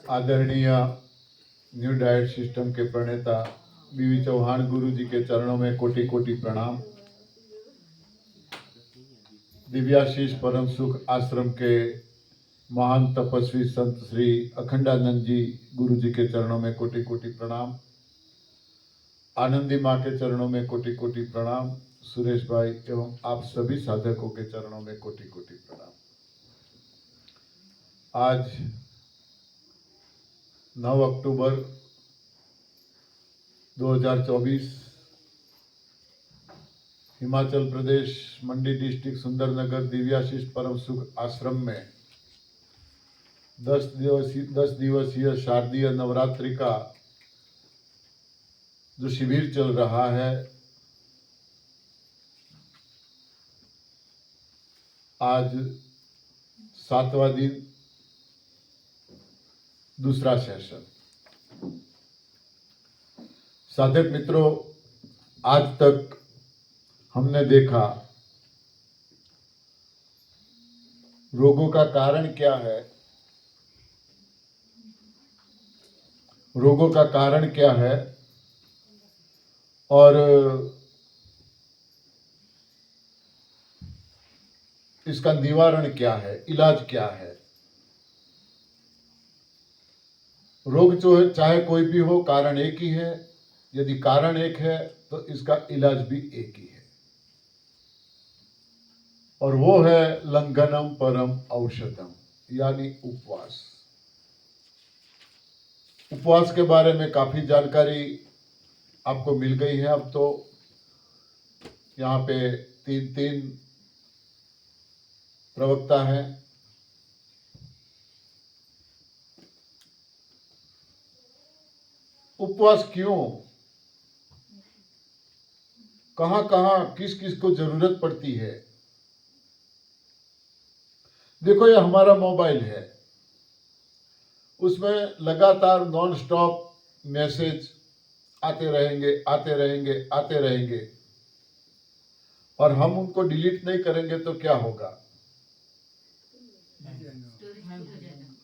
आदरणीय new diet system के प्रणेता बीवी चौहान गुरु जी के चरणों में कोटि कोटि प्रणाम। दिव्याशीष परम सुख आश्रम के महान तपस्वी संत श्री अखंडानंद जी गुरु जी के चरणों में कोटि कोटि प्रणाम। आनंदी माँ के चरणों में कोटि कोटि प्रणाम। सुरेश भाई एवं आप सभी साधकों के चरणों में कोटि कोटि प्रणाम। आज 9 अक्टूबर 2024 हिमाचल प्रदेश मंडी डिस्ट्रिक्ट सुंदरनगर दिव्याशीष परम सुख आश्रम में 10 दिवसीय शारदीय नवरात्रि का जो शिविर चल रहा है, आज 7वां दिन, दूसरा सेशन। साधक मित्रों, आज तक हमने देखा रोगों का कारण क्या है, रोगों का कारण क्या है और इसका निवारण क्या है, इलाज क्या है। रोग जो चाहे कोई भी हो, कारण एक ही है। यदि कारण एक है तो इसका इलाज भी एक ही है, और वो है लंघनम परम औषधम, यानी उपवास। उपवास के बारे में काफी जानकारी आपको मिल गई है। अब तो यहाँ पे तीन प्रवक्ता हैं। उपवास क्यों, कहां कहां किस किस को जरूरत पड़ती है। देखो, ये हमारा मोबाइल है, उसमें लगातार नॉन स्टॉप मैसेज आते रहेंगे आते रहेंगे आते रहेंगे, और हम उनको डिलीट नहीं करेंगे तो क्या होगा?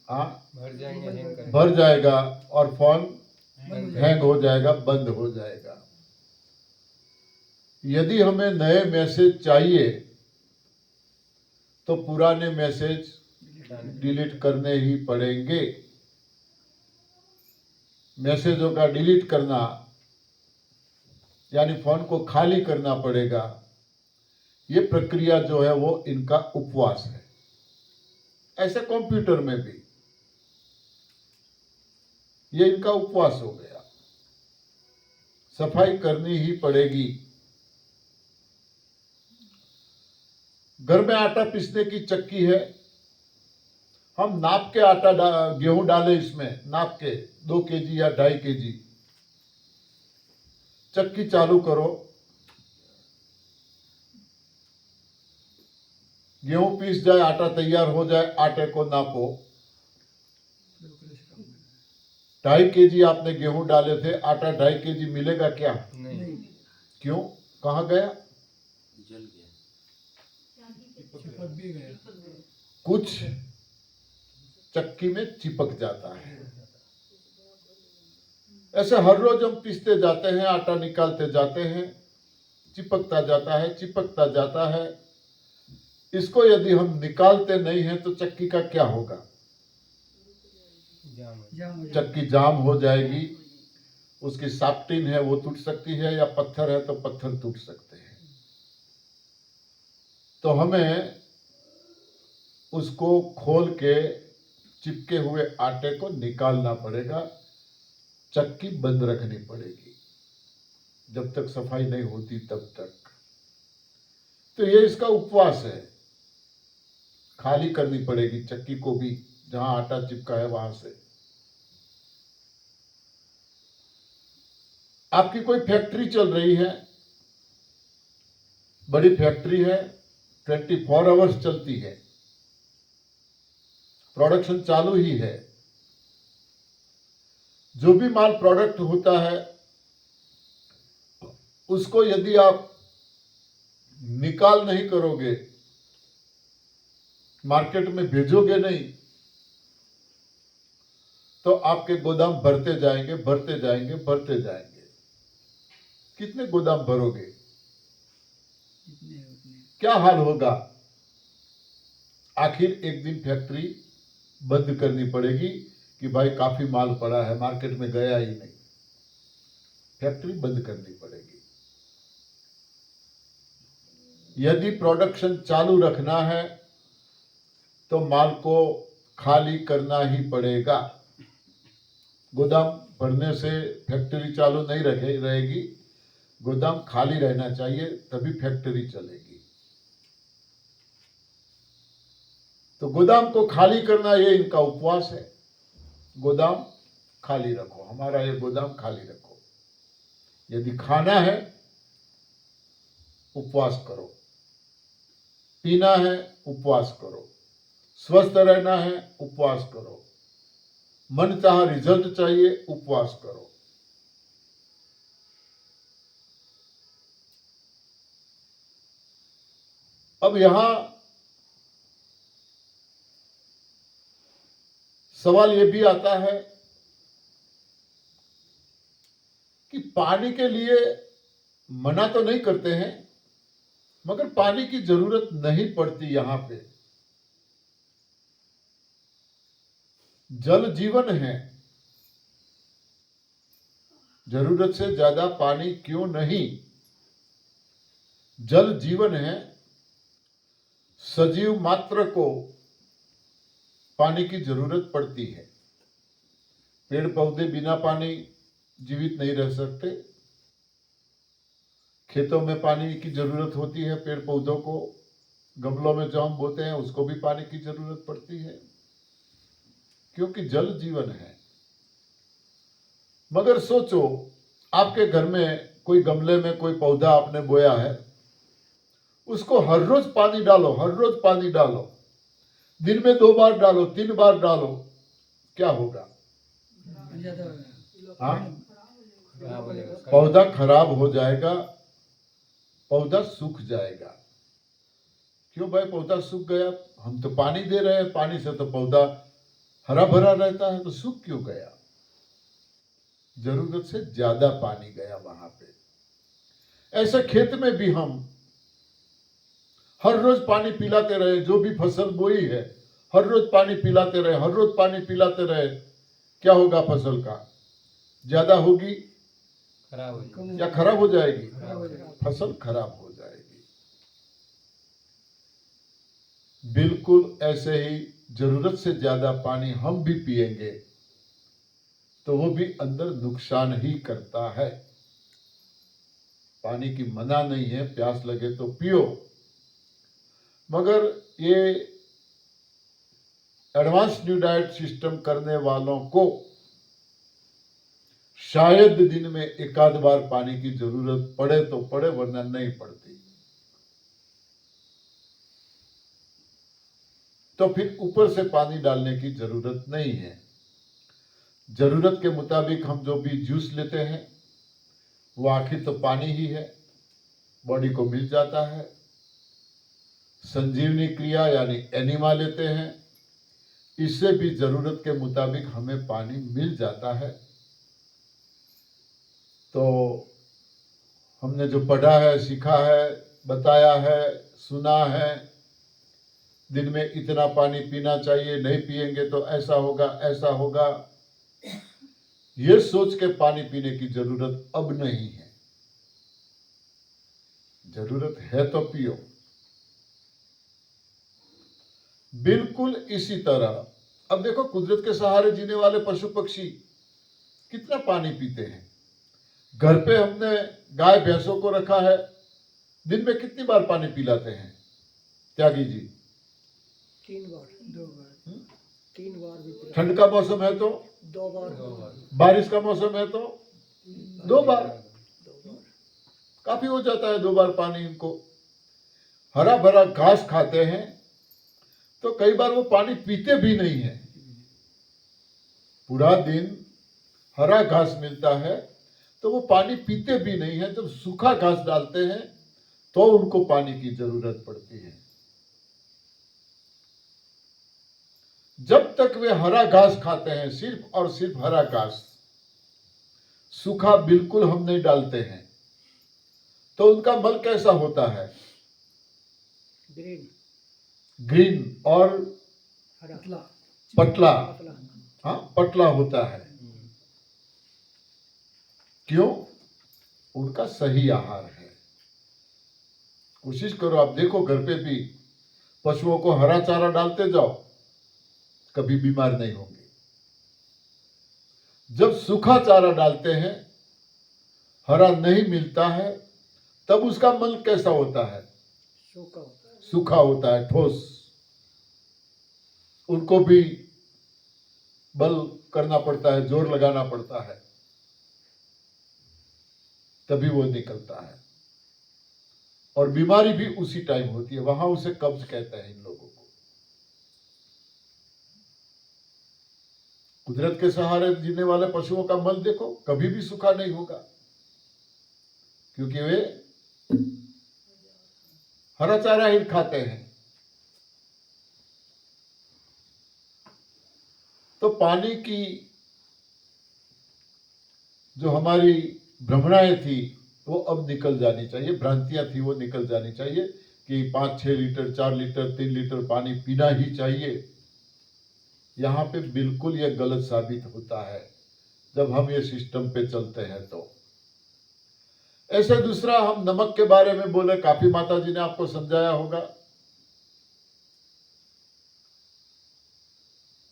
हाँ, भर जाएगा और फोन हैंग हो जाएगा, बंद हो जाएगा। यदि हमें नए मैसेज चाहिए तो पुराने मैसेज डिलीट करने ही पड़ेंगे। मैसेजों का डिलीट करना यानी फोन को खाली करना पड़ेगा। ये प्रक्रिया जो है वो इनका उपवास है। ऐसे कंप्यूटर में भी ये इनका उपवास हो गया। सफाई करनी ही पड़ेगी। घर में आटा पीसने की चक्की है, हम नाप के आटा गेहूं डाले, इसमें नाप के 2 केजी या 2.5 केजी। चक्की चालू करो, गेहूं पीस जाए, आटा तैयार हो जाए, आटे को नापो। 2.5 केजी आपने गेहूं डाले थे, आटा 2.5 केजी मिलेगा क्या? नहीं। क्यों? कहां गया? जल गया, चिपक भी गया। कुछ चक्की में चिपक जाता है। ऐसे हर रोज हम पीसते जाते हैं, आटा निकालते जाते हैं, चिपकता जाता है, चिपकता जाता है। इसको यदि हम निकालते नहीं हैं तो चक्की का क्या होगा? चक्की जाम हो जाएगी। उसकी साफ्टिन है वो टूट सकती है, या पत्थर है तो पत्थर टूट सकते हैं। तो हमें उसको खोल के चिपके हुए आटे को निकालना पड़ेगा। चक्की बंद रखनी पड़ेगी जब तक सफाई नहीं होती तब तक। तो ये इसका उपवास है। खाली करनी पड़ेगी चक्की को भी, जहां आटा चिपका है वहां से। आपकी कोई फैक्ट्री चल रही है, बड़ी फैक्ट्री है, 24 आवर्स चलती है, प्रोडक्शन चालू ही है। जो भी माल प्रोडक्ट होता है उसको यदि आप निकाल नहीं करोगे मार्केट में भेजोगे नहीं तो आपके गोदाम भरते जाएंगे, भरते जाएंगे, भरते जाएंगे। कितने गोदाम भरोगे? क्या हाल होगा? आखिर एक दिन फैक्ट्री बंद करनी पड़ेगी कि भाई काफी माल पड़ा है, मार्केट में गया ही नहीं, फैक्ट्री बंद करनी पड़ेगी। यदि प्रोडक्शन चालू रखना है तो माल को खाली करना ही पड़ेगा। गोदाम भरने से फैक्ट्री चालू नहीं रहेगी, गोदाम खाली रहना चाहिए, तभी फैक्ट्री चलेगी। तो गोदाम को खाली करना ये इनका उपवास है। गोदाम खाली रखो, हमारा ये गोदाम खाली रखो। यदि खाना है उपवास करो, पीना है उपवास करो, स्वस्थ रहना है उपवास करो, मन चाहा रिजल्ट चाहिए उपवास करो। अब यहां सवाल यह भी आता है कि पानी के लिए मना तो नहीं करते हैं, मगर पानी की जरूरत नहीं पड़ती। यहां पे जल जीवन है, जरूरत से ज्यादा पानी क्यों नहीं? जल जीवन है, सजीव मात्र को पानी की जरूरत पड़ती है। पेड़ पौधे बिना पानी जीवित नहीं रह सकते। खेतों में पानी की जरूरत होती है, पेड़ पौधों को, गमलों में जो हम बोते हैं उसको भी पानी की जरूरत पड़ती है, क्योंकि जल जीवन है। मगर सोचो, आपके घर में कोई गमले में कोई पौधा आपने बोया है, उसको हर रोज पानी डालो, हर रोज पानी डालो, दिन में 2 बार डालो, 3 बार डालो, क्या होगा? हाँ, पौधा खराब हो जाएगा, पौधा सूख जाएगा। क्यों भाई पौधा सूख गया? हम तो पानी दे रहे हैं, पानी से तो पौधा हरा भरा रहता है, तो सूख क्यों गया? जरूरत से ज्यादा पानी गया वहां पे। ऐसे खेत में भी हम हर रोज पानी पिलाते रहे, जो भी फसल बोई है हर रोज पानी पिलाते रहे, हर रोज पानी पिलाते रहे, क्या होगा? फसल का ज्यादा होगी या खराब हो जाएगी? फसल खराब हो जाएगी। बिल्कुल ऐसे ही जरूरत से ज्यादा पानी हम भी पिएंगे तो वो भी अंदर नुकसान ही करता है। पानी की मना नहीं है, प्यास लगे तो पियो, मगर ये एडवांस न्यू डाइट सिस्टम करने वालों को शायद दिन में 1 आध बार पानी की जरूरत पड़े तो पड़े, वरना नहीं पड़ती। तो फिर ऊपर से पानी डालने की जरूरत नहीं है। जरूरत के मुताबिक हम जो भी जूस लेते हैं वो आखिर तो पानी ही है, बॉडी को मिल जाता है। संजीवनी क्रिया यानी एनिमा लेते हैं, इससे भी जरूरत के मुताबिक हमें पानी मिल जाता है। तो हमने जो पढ़ा है, सीखा है, बताया है, सुना है, दिन में इतना पानी पीना चाहिए, नहीं पिएंगे तो ऐसा होगा, ऐसा होगा, ये सोच के पानी पीने की जरूरत अब नहीं है। जरूरत है तो पियो। बिल्कुल इसी तरह अब देखो, कुदरत के सहारे जीने वाले पशु पक्षी कितना पानी पीते हैं। घर पे हमने गाय भैंसों को रखा है, दिन में कितनी बार पानी पिलाते हैं त्यागी जी? 3 बार, 2 बार, 3 बार भी। ठंड का मौसम है तो 2 बार, बारिश का मौसम है तो 2 बार, काफी हो जाता है 2 बार पानी इनको। हरा भरा घास खाते हैं तो कई बार वो पानी पीते भी नहीं है। पूरा दिन हरा घास मिलता है तो वो पानी पीते भी नहीं है। जब सूखा घास डालते हैं तो उनको पानी की जरूरत पड़ती है। जब तक वे हरा घास खाते हैं, सिर्फ और सिर्फ हरा घास, सूखा बिल्कुल हम नहीं डालते हैं, तो उनका मल कैसा होता है? ग्रीन, ग्रीन और हरा, पतला। पतला। हाँ, पतला होता है। क्यों? उनका सही आहार है। कोशिश करो, आप देखो घर पे भी पशुओं को हरा चारा डालते जाओ, कभी बीमार नहीं होंगे। जब सूखा चारा डालते हैं, हरा नहीं मिलता है, तब उसका मल कैसा होता है? सूखा होता है। सूखा होता है, ठोस। उनको भी बल करना पड़ता है, जोर लगाना पड़ता है, तभी वो निकलता है। और बीमारी भी उसी टाइम होती है, वहां उसे कब्ज कहते हैं इन लोगों को। कुदरत के सहारे जीने वाले पशुओं का मल देखो, कभी भी सूखा नहीं होगा, क्योंकि वे हरा चारा ही खाते हैं। तो पानी की जो हमारी भ्रमणाएं थी वो अब निकल जानी चाहिए, भ्रांतियां थी वो निकल जानी चाहिए कि 5-6 लीटर, 4 लीटर, 3 लीटर पानी पीना ही चाहिए। यहाँ पे बिल्कुल ये गलत साबित होता है जब हम ये सिस्टम पे चलते हैं। तो ऐसे दूसरा, हम नमक के बारे में बोले, काफी माता जी ने आपको समझाया होगा।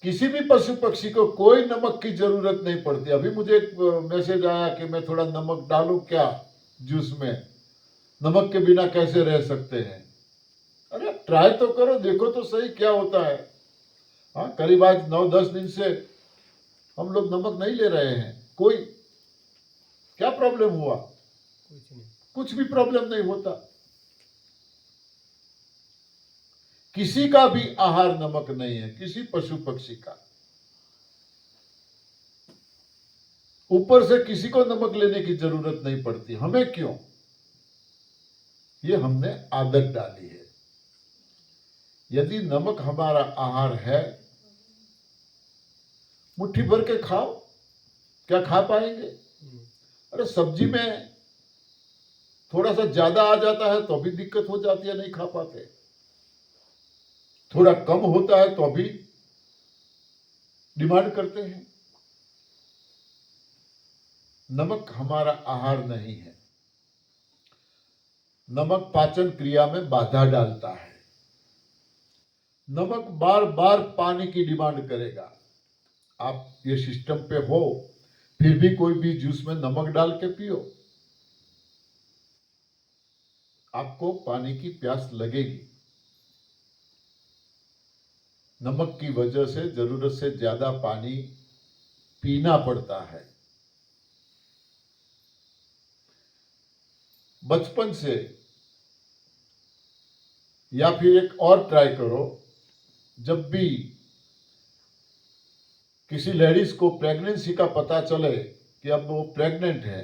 किसी भी पशु पक्षी को कोई नमक की जरूरत नहीं पड़ती। अभी मुझे एक मैसेज आया कि मैं थोड़ा नमक डालूं क्या जूस में, नमक के बिना कैसे रह सकते हैं। अरे ट्राई तो करो, देखो तो सही क्या होता है। हाँ, करीब आज 9-10 दिन से हम लोग नमक नहीं ले रहे हैं। कोई क्या प्रॉब्लम हुआ? कुछ भी प्रॉब्लम नहीं होता। किसी का भी आहार नमक नहीं है, किसी पशु पक्षी का। ऊपर से किसी को नमक लेने की जरूरत नहीं पड़ती। हमें क्यों? ये हमने आदत डाली है। यदि नमक हमारा आहार है, मुट्ठी भर के खाओ, क्या खा पाएंगे? अरे सब्जी में थोड़ा सा ज्यादा आ जाता है तो भी दिक्कत हो जाती है, नहीं खा पाते। थोड़ा कम होता है तो भी डिमांड करते हैं। नमक हमारा आहार नहीं है। नमक पाचन क्रिया में बाधा डालता है। नमक बार बार पानी की डिमांड करेगा। आप ये सिस्टम पे हो, फिर भी कोई भी जूस में नमक डाल के पियो, आपको पानी की प्यास लगेगी। नमक की वजह से जरूरत से ज्यादा पानी पीना पड़ता है। बचपन से, या फिर एक और ट्राई करो, जब भी किसी लेडीज को प्रेगनेंसी का पता चले कि अब वो प्रेग्नेंट है,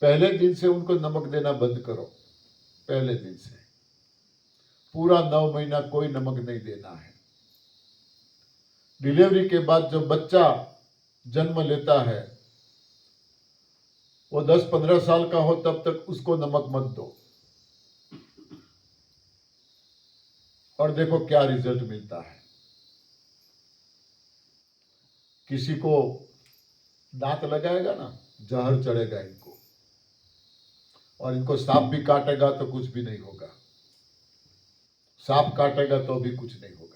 पहले दिन से उनको नमक देना बंद करो। पहले दिन से पूरा 9 महीना कोई नमक नहीं देना है। डिलीवरी के बाद जब बच्चा जन्म लेता है, वो 10-15 साल का हो, तब तक उसको नमक मत दो। और देखो क्या रिजल्ट मिलता है। किसी को दांत लगाएगा ना, जहर चढ़ेगा इनको, और इनको सांप भी काटेगा तो कुछ भी नहीं होगा। सांप काटेगा तो भी कुछ नहीं होगा।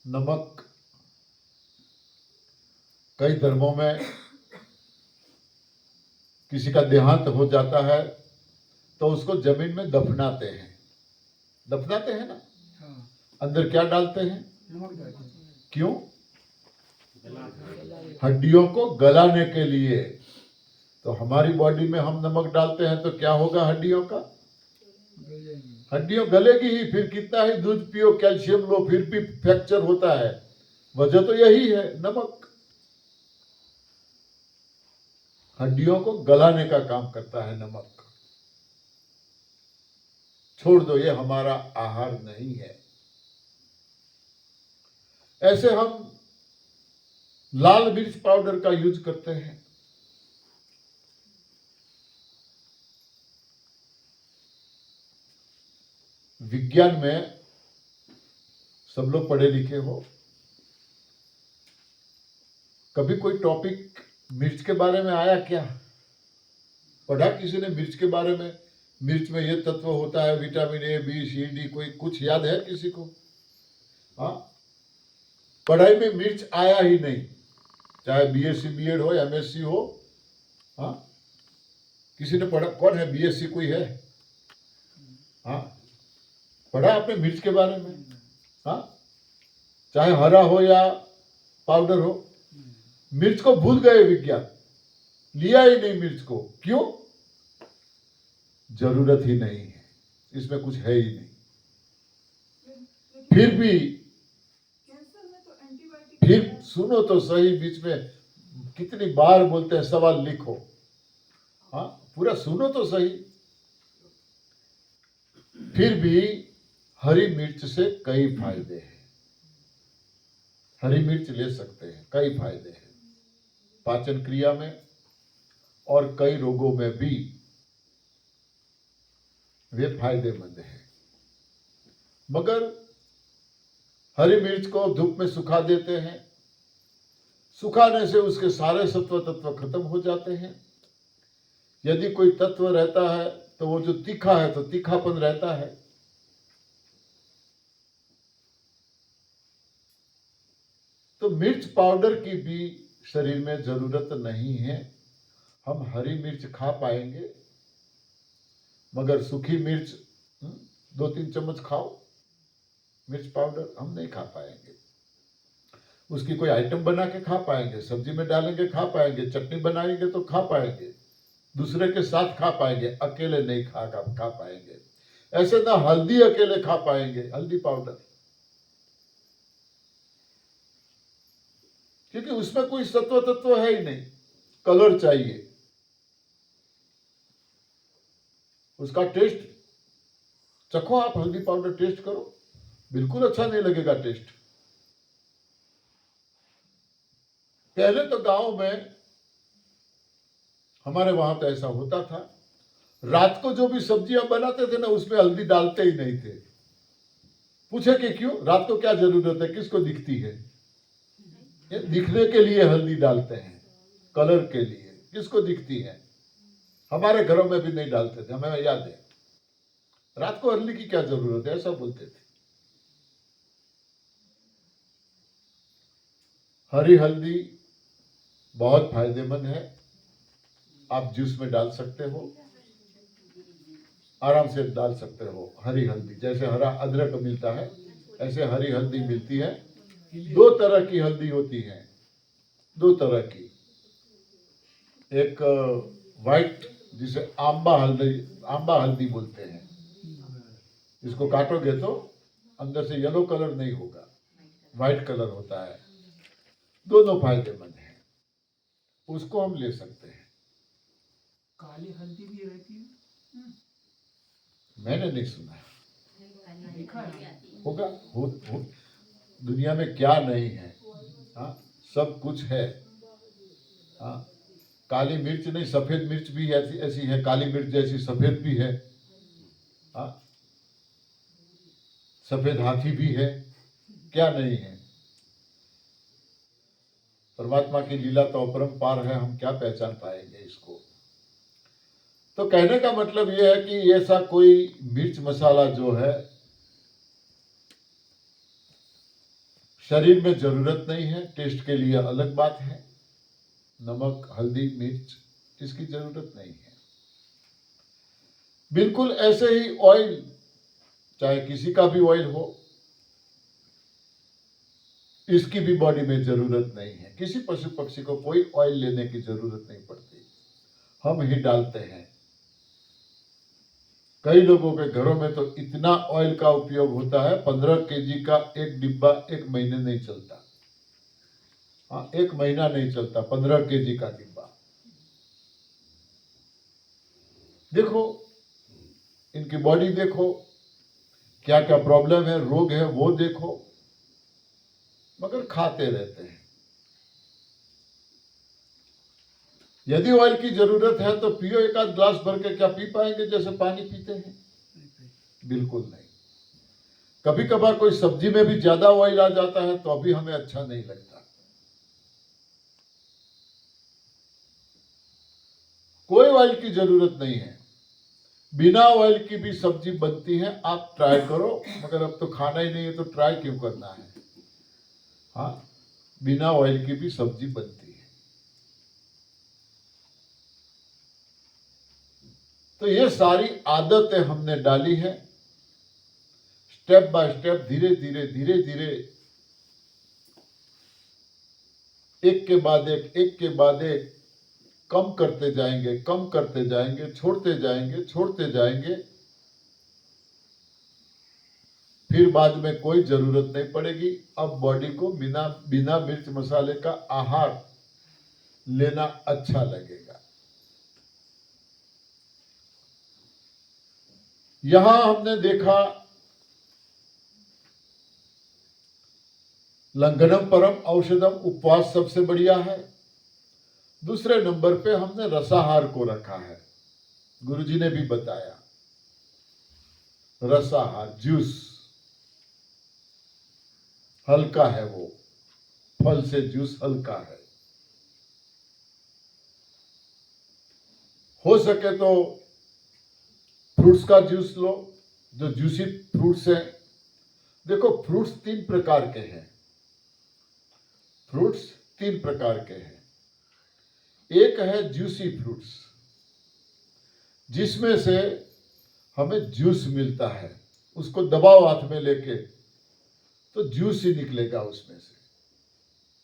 नमक कई धर्मों में किसी का देहांत हो जाता है तो उसको जमीन में दफनाते हैं। दफनाते हैं ना? हाँ। अंदर क्या डालते हैं? नमक डालते हैं। क्यों? हड्डियों को गलाने के लिए। तो हमारी बॉडी में हम नमक डालते हैं तो क्या होगा हड्डियों का? हड्डियों गलेगी ही। फिर कितना ही दूध पियो, कैल्शियम लो, फिर भी फ्रैक्चर होता है। वजह तो यही है, नमक हड्डियों को गलाने का काम करता है। नमक छोड़ दो, ये हमारा आहार नहीं है। ऐसे हम लाल मिर्च पाउडर का यूज करते हैं। विज्ञान में सब लोग पढ़े लिखे हो, कभी कोई टॉपिक मिर्च के बारे में आया क्या? पढ़ा किसी ने मिर्च के बारे में? मिर्च में ये तत्व होता है, vitamin A, B, C, D, कोई कुछ याद है किसी को? हाँ, पढ़ाई में मिर्च आया ही नहीं, चाहे बीएससी बीएड हो, एमएससी हो। हाँ, किसी ने पढ़ा? कौन है बीएससी? कोई है? हाँ, पढ़ा आपने मिर्च के बारे में? हाँ, चाहे हरा हो या पाउडर हो, मिर्च को भूल गए विज्ञान, लिया ही नहीं मिर्च को। क्यों? जरूरत ही नहीं है, इसमें कुछ है ही नहीं। फिर भी फिर सुनो तो सही, बीच में कितनी बार बोलते हैं सवाल लिखो। हाँ, पूरा सुनो तो सही। फिर भी हरी मिर्च से कई फायदे हैं। हरी मिर्च ले सकते हैं, कई फायदे हैं पाचन क्रिया में और कई रोगों में भी वे फायदेमंद है। मगर हरी मिर्च को धूप में सुखा देते हैं, सुखाने से उसके सारे सत्व तत्व खत्म हो जाते हैं। यदि कोई तत्व रहता है तो वो जो तीखा है तो तीखापन रहता है। तो मिर्च पाउडर की भी शरीर में जरूरत नहीं है। हम हरी मिर्च खा पाएंगे, मगर सूखी मिर्च 2-3 चम्मच खाओ, मिर्च पाउडर हम नहीं खा पाएंगे। उसकी कोई आइटम बना के खा पाएंगे, सब्जी में डालेंगे खा पाएंगे, चटनी बनाएंगे तो खा पाएंगे, दूसरे के साथ खा पाएंगे, अकेले नहीं खा पाएंगे। ऐसे ना हल्दी अकेले खा पाएंगे, हल्दी पाउडर, क्योंकि उसमें कोई सत्व तत्व है ही नहीं, कलर चाहिए। उसका टेस्ट चखो, आप हल्दी पाउडर टेस्ट करो, बिल्कुल अच्छा नहीं लगेगा टेस्ट। पहले तो गांव में हमारे वहां तो ऐसा होता था, रात को जो भी सब्जियां बनाते थे ना, उसमें हल्दी डालते ही नहीं थे। पूछे कि क्यों? रात को क्या जरूरत है, किसको दिखती है? ये दिखने के लिए हल्दी डालते हैं, कलर के लिए। किसको दिखती है? हमारे घरों में भी नहीं डालते थे, हमें याद है। रात को हल्दी की क्या जरूरत है, ऐसा बोलते थे। हरी हल्दी बहुत फायदेमंद है, आप जूस में डाल सकते हो, आराम से डाल सकते हो। हरी हल्दी, जैसे हरा अदरक मिलता है, ऐसे हरी हल्दी मिलती है। 2 तरह की हल्दी होती है, 2 तरह की। एक व्हाइट, जिसे आंबा हल्दी बोलते हैं। इसको काटोगे तो अंदर से येलो कलर नहीं होगा, व्हाइट कलर होता है। दोनों फायदेमंद है, उसको हम ले सकते हैं। काली हल्दी भी रहती है? मैंने नहीं सुना, देखा है? होगा, हो दुनिया में क्या नहीं है। हाँ, सब कुछ है। हाँ, काली मिर्च नहीं, सफेद मिर्च भी ऐसी है, काली मिर्च जैसी सफेद भी है। हाँ, सफेद हाथी भी है, क्या नहीं है। परमात्मा की लीला तो अपरंपार है, हम क्या पहचान पाएंगे इसको। तो कहने का मतलब यह है कि ऐसा कोई मिर्च मसाला जो है शरीर में जरूरत नहीं है। टेस्ट के लिए अलग बात है, नमक, हल्दी, मिर्च, इसकी जरूरत नहीं है। बिल्कुल ऐसे ही ऑयल, चाहे किसी का भी ऑयल हो, इसकी भी बॉडी में जरूरत नहीं है। किसी पशु पक्षी को कोई ऑयल लेने की जरूरत नहीं पड़ती, हम ही डालते हैं। कई लोगों के घरों में तो इतना ऑयल का उपयोग होता है, 15 केजी का एक डिब्बा 1 महीने नहीं चलता। हाँ, 1 महीना नहीं चलता 15 केजी का डिब्बा। देखो, इनकी बॉडी देखो, क्या क्या प्रॉब्लम है, रोग है, वो देखो, मगर खाते रहते हैं। यदि ऑयल की जरूरत है तो पियो, एक आध ग्लास भर के। क्या पी पाएंगे जैसे पानी पीते हैं? बिल्कुल नहीं। कभी कभार कोई सब्जी में भी ज्यादा ऑयल आ जाता है तो अभी हमें अच्छा नहीं लगता। कोई ऑयल की जरूरत नहीं है, बिना ऑयल की भी सब्जी बनती है। आप ट्राई करो, मगर अब तो खाना ही नहीं है तो ट्राई क्यों करना है? हाँ, बिना ऑयल की भी सब्जी बनती है। तो ये सारी आदतें हमने डाली है, स्टेप बाय स्टेप, धीरे धीरे धीरे धीरे, एक के बाद एक के बाद एक कम करते जाएंगे, कम करते जाएंगे, छोड़ते जाएंगे, छोड़ते जाएंगे। फिर बाद में कोई जरूरत नहीं पड़ेगी। अब बॉडी को बिना बिना मिर्च मसाले का आहार लेना अच्छा लगेगा। यहां हमने देखा लंघनम परम औषधम, उपवास सबसे बढ़िया है। दूसरे नंबर पे हमने रसाहार को रखा है। गुरुजी ने भी बताया, रसाहार, जूस हल्का है, वो फल से जूस हल्का है। हो सके तो फ्रूट्स का जूस लो, जो जूसी फ्रूट्स है। देखो, फ्रूट्स तीन प्रकार के हैं। फ्रूट्स तीन प्रकार के हैं। एक है जूसी फ्रूट्स, जिसमें से हमें जूस मिलता है। उसको दबाओ हाथ में लेके तो जूस ही निकलेगा उसमें से।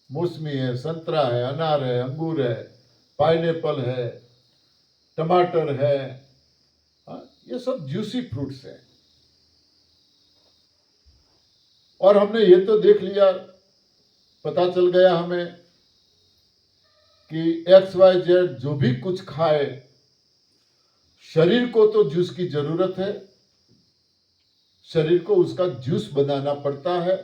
मौसमी है, संतरा है, अनार है, अंगूर है, पाइनएप्पल है, टमाटर है। हाँ, ये सब जूसी फ्रूट्स हैं। और हमने ये तो देख लिया, पता चल गया हमें कि XYZ जो भी कुछ खाए, शरीर को तो जूस की जरूरत है, शरीर को उसका जूस बनाना पड़ता है।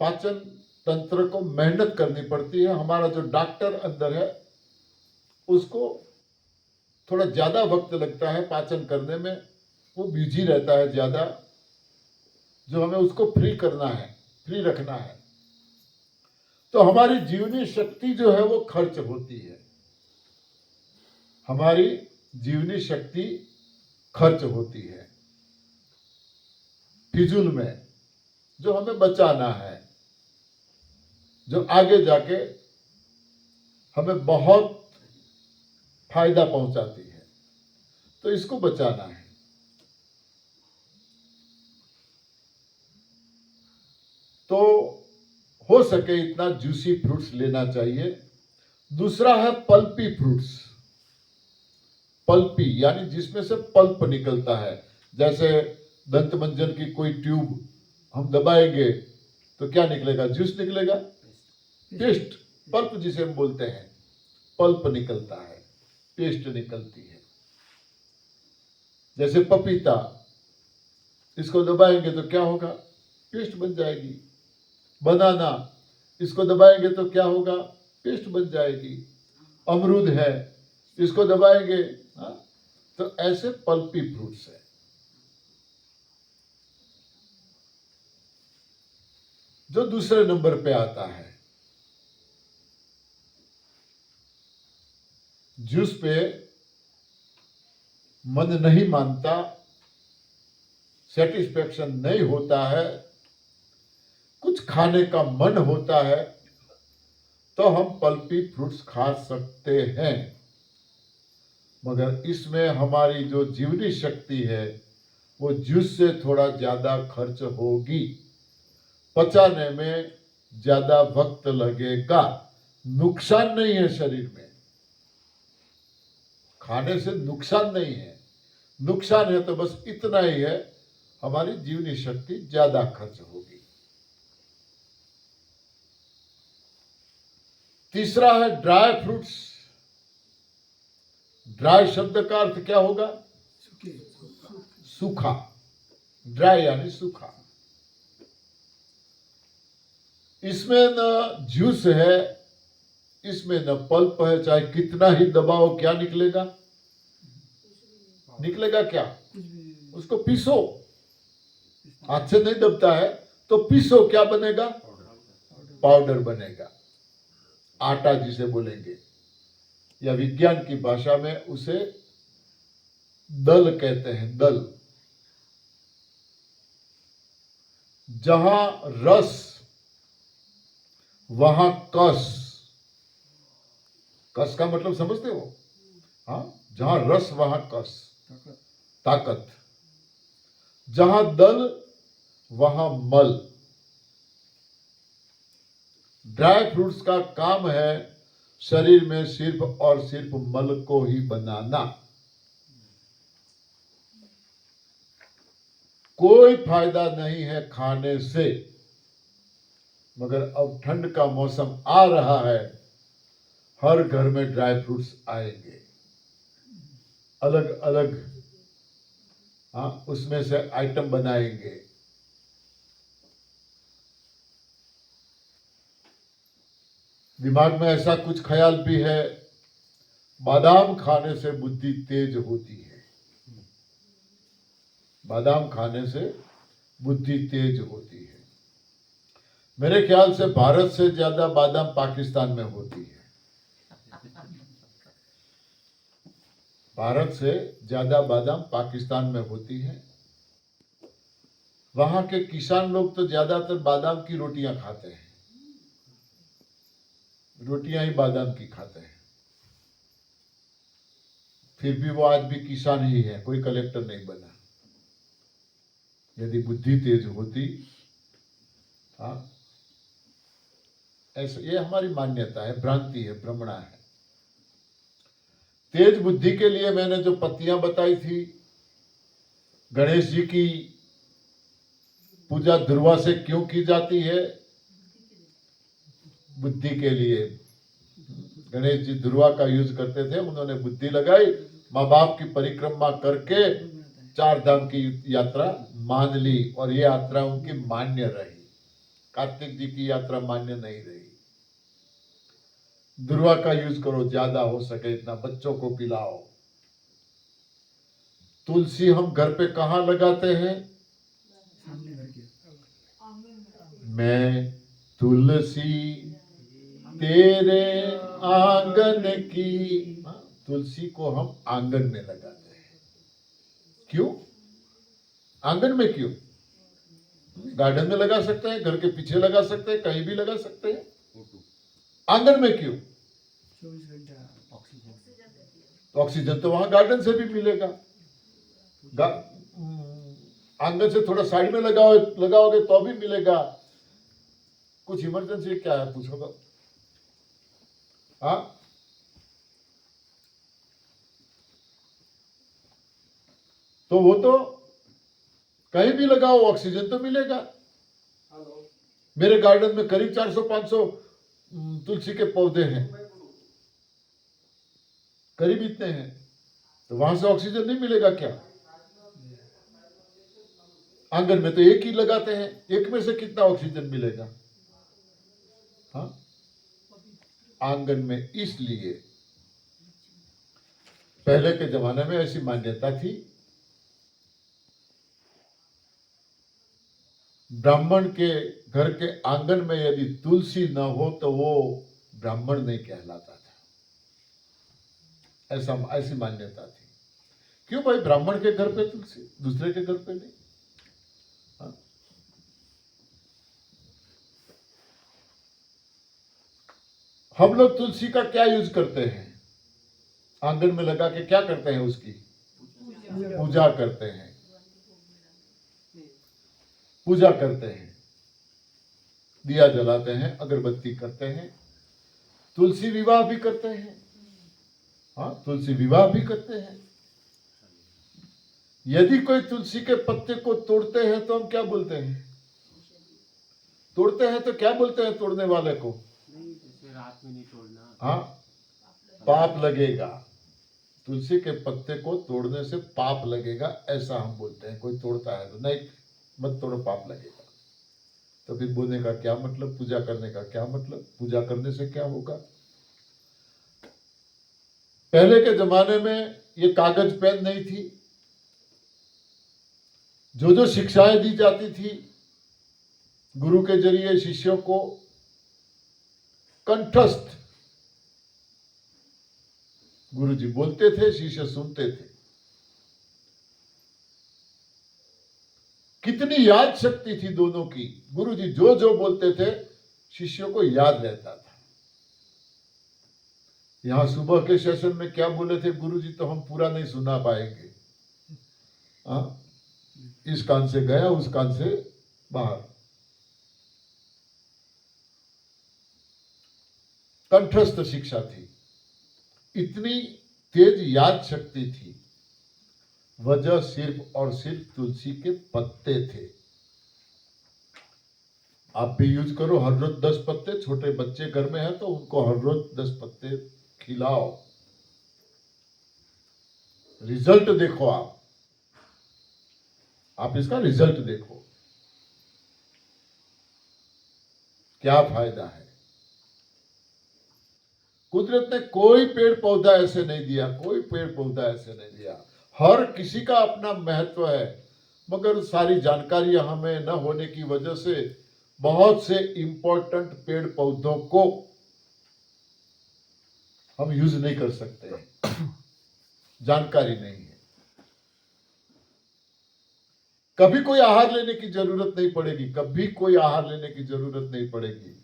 पाचन तंत्र को मेहनत करनी पड़ती है। हमारा जो डॉक्टर अंदर है, उसको थोड़ा ज्यादा वक्त लगता है पाचन करने में, वो बिजी रहता है ज्यादा। जो हमें उसको फ्री करना है, फ्री रखना है। तो हमारी जीवनी शक्ति जो है वो खर्च होती है। हमारी जीवनी शक्ति खर्च होती है फिजूल में, जो हमें बचाना है, जो आगे जाके हमें बहुत फायदा पहुंचाती है। तो इसको बचाना है। तो हो सके इतना जूसी फ्रूट्स लेना चाहिए। दूसरा है पल्पी फ्रूट्स। पल्पी यानी जिसमें से पल्प निकलता है। जैसे दंत मंजन की कोई ट्यूब हम दबाएंगे तो क्या निकलेगा? जूस निकलेगा, पेस्ट, पल्प जिसे हम बोलते हैं, पल्प निकलता है, पेस्ट निकलती है। जैसे पपीता, इसको दबाएंगे तो क्या होगा? पेस्ट बन जाएगी। बनाना, इसको दबाएंगे तो क्या होगा? पेस्ट बन जाएगी। अमरूद है, इसको दबाएंगे, हाँ? तो ऐसे पल्पी फ्रूट्स है। जो दूसरे नंबर पे आता है, जूस पे मन नहीं मानता, सेटिस्फेक्शन नहीं होता है, कुछ खाने का मन होता है, तो हम पल्पी फ्रूट्स खा सकते हैं। मगर इसमें हमारी जो जीवनी शक्ति है वो जूस से थोड़ा ज्यादा खर्च होगी, पचाने में ज्यादा वक्त लगेगा। नुकसान नहीं है शरीर में, खाने से नुकसान नहीं है। नुकसान है तो बस इतना ही है, हमारी जीवनी शक्ति ज्यादा खर्च होगी। तीसरा है ड्राई फ्रूट्स। ड्राई शब्द का अर्थ क्या होगा? सूखे सूखा। ड्राई यानी सूखा। इसमें न जूस है, इसमें न पल्प है, चाहे कितना ही दबाओ क्या निकलेगा? निकलेगा क्या? कुछ भी उसको पीसो, हाथ से नहीं दबता है तो पीसो, क्या बनेगा? पाउडर बनेगा, आटा जिसे बोलेंगे, या विज्ञान की भाषा में उसे दल कहते हैं। दल। जहां रस वहां कस। कस का मतलब समझते हो? हाँ, जहां रस वहां कस, ताकत ताकत। जहां दल वहां मल। ड्राई फ्रूट्स का काम है शरीर में सिर्फ और सिर्फ मल को ही बनाना। कोई फायदा नहीं है खाने से। मगर अब ठंड का मौसम आ रहा है, हर घर में ड्राई फ्रूट्स आएंगे, अलग अलग, हाँ, उसमें से आइटम बनाएंगे। दिमाग में ऐसा कुछ ख्याल भी है, बादाम खाने से बुद्धि तेज होती है। बादाम खाने से बुद्धि तेज होती है। मेरे ख्याल से भारत से ज्यादा बादाम पाकिस्तान में होती है। भारत से ज्यादा बादाम पाकिस्तान में होती है। वहां के किसान लोग तो ज्यादातर बादाम की रोटियां खाते हैं, रोटियां ही बादाम की खाते हैं। फिर भी वो आज भी किसान ही है, कोई कलेक्टर नहीं बना। यदि बुद्धि तेज होती, हाँ, ऐसे, ये हमारी मान्यता है, भ्रांति है, भ्रमणा है। तेज बुद्धि के लिए मैंने जो पत्तियां बताई थी, गणेश जी की पूजा ध्रुवा से क्यों की जाती है? बुद्धि के लिए। गणेश जी ध्रुवा का यूज करते थे, उन्होंने बुद्धि लगाई, माँ बाप की परिक्रमा करके चार धाम की यात्रा मान ली, और ये यात्रा उनकी मान्य रही। कार्तिक जी की यात्रा मान्य नहीं रही। ध्रुवा का यूज करो, ज्यादा हो सके इतना, बच्चों को पिलाओ। तुलसी हम घर पे कहाँ लगाते हैं? सामने घर के मैं तुलसी तेरे आंगन की, हाँ, तुलसी को हम आंगन में लगाते हैं। क्यों? आंगन में क्यों? गार्डन में लगा सकते हैं, घर के पीछे लगा सकते हैं, कहीं भी लगा सकते हैं। आंगन में क्यों? 24 घंटा ऑक्सीजन ऑक्सीजन तो वहां गार्डन से भी मिलेगा। आंगन से थोड़ा साइड में लगाओगे तो भी मिलेगा। कुछ इमरजेंसी क्या है पूछो तो? हाँ, तो वो तो कहीं भी लगाओ ऑक्सीजन तो मिलेगा। मेरे गार्डन में करीब 400-500 तुलसी के पौधे हैं, करीब इतने हैं, तो वहां से ऑक्सीजन नहीं मिलेगा क्या? आंगन में तो एक ही लगाते हैं, एक में से कितना ऑक्सीजन मिलेगा? हाँ, आंगन में इसलिए पहले के जमाने में ऐसी मान्यता थी, ब्राह्मण के घर के आंगन में यदि तुलसी न हो तो वो ब्राह्मण नहीं कहलाता था। ऐसी मान्यता थी। क्यों भाई? ब्राह्मण के घर पे तुलसी, दूसरे के घर पे नहीं। हाँ? हम लोग तुलसी का क्या यूज करते हैं? आंगन में लगा के क्या करते हैं? उसकी पूजा करते हैं, पूजा करते हैं, दिया जलाते हैं, अगरबत्ती करते हैं, तुलसी विवाह भी करते हैं। हाँ, तुलसी विवाह भी करते हैं। यदि कोई तुलसी के पत्ते को तोड़ते हैं तो हम क्या बोलते हैं? तोड़ते हैं तो क्या बोलते हैं तोड़ने वाले को? नहीं, जैसे रात में नहीं तोड़ना। हाँ, पाप लगेगा। तुलसी के पत्ते को तोड़ने से पाप लगेगा, ऐसा हम बोलते हैं। कोई तोड़ता है तो नहीं, मत तोड़ो, पाप लगेगा। तो फिर बोलने का क्या मतलब, पूजा करने का क्या मतलब, पूजा करने से क्या होगा? पहले के जमाने में ये कागज पेन नहीं थी। जो शिक्षाएं दी जाती थी गुरु के जरिए शिष्यों को, कंठस्थ गुरु जी बोलते थे, शिष्य सुनते थे। कितनी याद शक्ति थी दोनों की। गुरु जी जो जो बोलते थे शिष्यों को याद रहता था। यहां सुबह के सेशन में क्या बोले थे गुरु जी तो हम पूरा नहीं सुना पाएंगे। इस कान से गया, उस कान से बाहर। कंठस्थ शिक्षा थी, इतनी तेज याद शक्ति थी। वजह सिर्फ और सिर्फ तुलसी के पत्ते थे। आप भी यूज करो, हर रोज 10 पत्ते। छोटे बच्चे घर में हैं तो उनको हर रोज 10 पत्ते खिलाओ, रिजल्ट देखो। आप इसका रिजल्ट देखो, क्या फायदा है। कुदरत ने कोई पेड़ पौधा ऐसे नहीं दिया, कोई पेड़ पौधा ऐसे नहीं दिया। हर किसी का अपना महत्व है, मगर सारी जानकारियां हमें न होने की वजह से बहुत से इंपॉर्टेंट पेड़ पौधों को हम यूज नहीं कर सकते हैं, जानकारी नहीं है। कभी कोई आहार लेने की जरूरत नहीं पड़ेगी, कभी कोई आहार लेने की जरूरत नहीं पड़ेगी।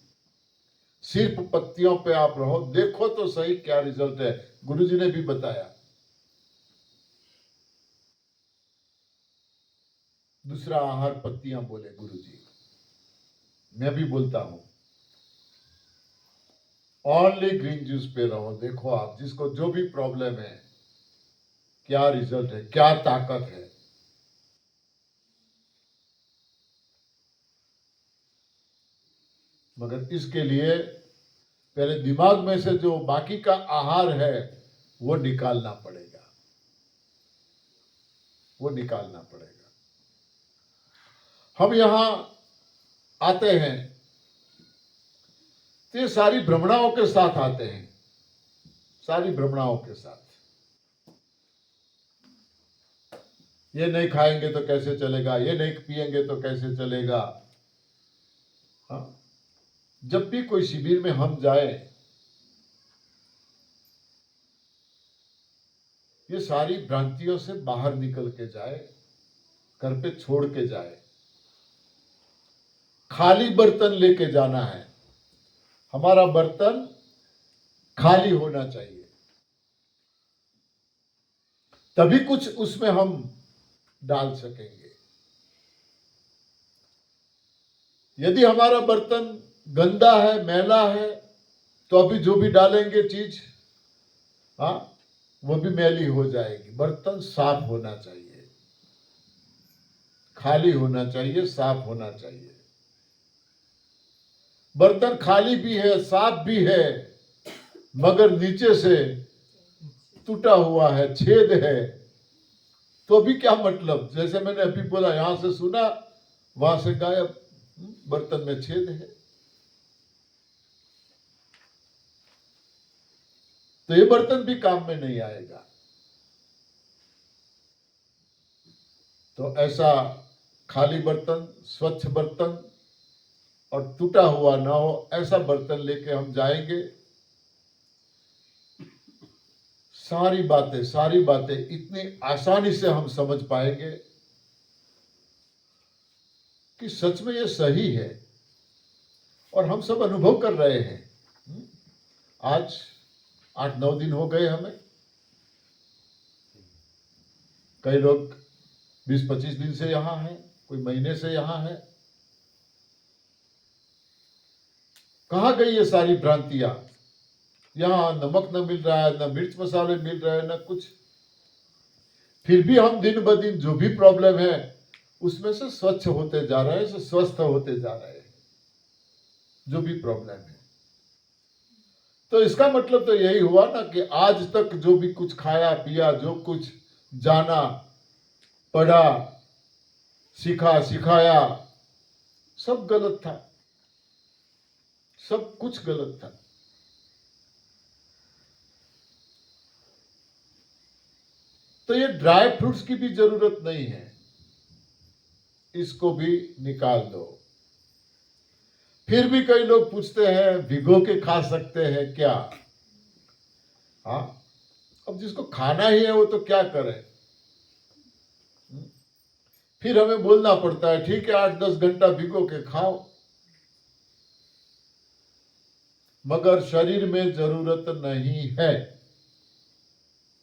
सिर्फ पत्तियों पे आप रहो, देखो तो सही क्या रिजल्ट है। गुरुजी ने भी बताया। दूसरा आहार पत्तियां बोले गुरुजी, मैं भी बोलता हूं ओनली ग्रीन जूस पे रहो। देखो आप, जिसको जो भी प्रॉब्लम है, क्या रिजल्ट है, क्या ताकत है। मगर इसके लिए पहले दिमाग में से जो बाकी का आहार है वो निकालना पड़ेगा, वो निकालना पड़ेगा। हम यहां आते हैं तो ये सारी भ्रमणाओं के साथ आते हैं, सारी भ्रमणाओं के साथ। ये नहीं खाएंगे तो कैसे चलेगा, ये नहीं पिएंगे तो कैसे चलेगा। हाँ? जब भी कोई शिविर में हम जाए, ये सारी भ्रांतियों से बाहर निकल के जाए, घर पे छोड़ के जाए। खाली बर्तन लेके जाना है, हमारा बर्तन खाली होना चाहिए, तभी कुछ उसमें हम डाल सकेंगे। यदि हमारा बर्तन गंदा है, मैला है, तो अभी जो भी डालेंगे चीज, वो भी मैली हो जाएगी। बर्तन साफ होना चाहिए, खाली होना चाहिए, साफ होना चाहिए। बर्तन खाली भी है, साफ भी है, मगर नीचे से टूटा हुआ है, छेद है, तो भी क्या मतलब। जैसे मैंने अभी बोला, यहां से सुना, वहां से गायब, बर्तन में छेद है। तो ये बर्तन भी काम में नहीं आएगा। तो ऐसा खाली बर्तन, स्वच्छ बर्तन और टूटा हुआ ना हो, ऐसा बर्तन लेके हम जाएंगे। सारी बातें इतनी आसानी से हम समझ पाएंगे कि सच में ये सही है और हम सब अनुभव कर रहे हैं। आज 8-9 दिन हो गए हमें, कई लोग 20-25 दिन से यहां हैं, कोई महीने से यहां है। कहां गई ये सारी भ्रांतियां? यहां नमक न मिल रहा है, न मिर्च मसाले मिल रहे हैं, न कुछ। फिर भी हम दिन ब दिन जो भी प्रॉब्लम है उसमें से स्वच्छ होते जा रहे हैं, स्वस्थ होते जा रहे हैं, जो भी प्रॉब्लम है। तो इसका मतलब तो यही हुआ ना कि आज तक जो भी कुछ खाया पिया, जो कुछ जाना, पढ़ा, सीखा, सिखाया, सब गलत था, सब कुछ गलत था। तो ये ड्राई फ्रूट्स की भी जरूरत नहीं है, इसको भी निकाल दो। फिर भी कई लोग पूछते हैं भिगो के खा सकते हैं क्या? हाँ, अब जिसको खाना ही है वो तो क्या करे। फिर हमें बोलना पड़ता है ठीक है 8-10 घंटा भिगो के खाओ, मगर शरीर में जरूरत नहीं है,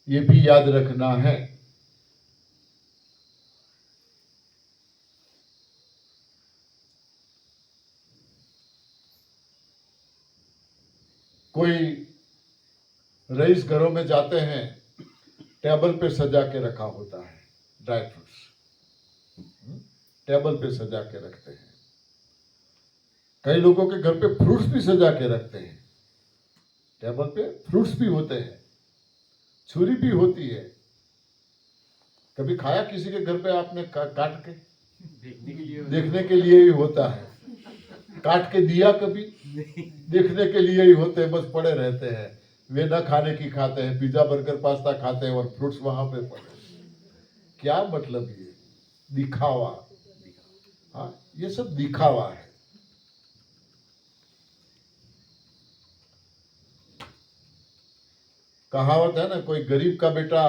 ये भी याद रखना है। कोई रईस घरों में जाते हैं, टेबल पे सजा के रखा होता है ड्राई फ्रूट्स, टेबल पे सजा के रखते हैं। कई लोगों के घर पे फ्रूट्स भी सजा के रखते हैं, टेबल पे फ्रूट्स भी होते हैं, छुरी भी होती है। कभी खाया किसी के घर पे आपने काट के? देखने के लिए ही होता है। काट के दिया कभी? देखने के लिए ही होते हैं, बस पड़े रहते हैं। वे न खाने की खाते हैं, पिज्जा बर्गर पास्ता खाते हैं और फ्रूट्स वहां पे पड़े। क्या मतलब ये दिखावा? हाँ, ये सब दिखावा है। कहावत है ना, कोई गरीब का बेटा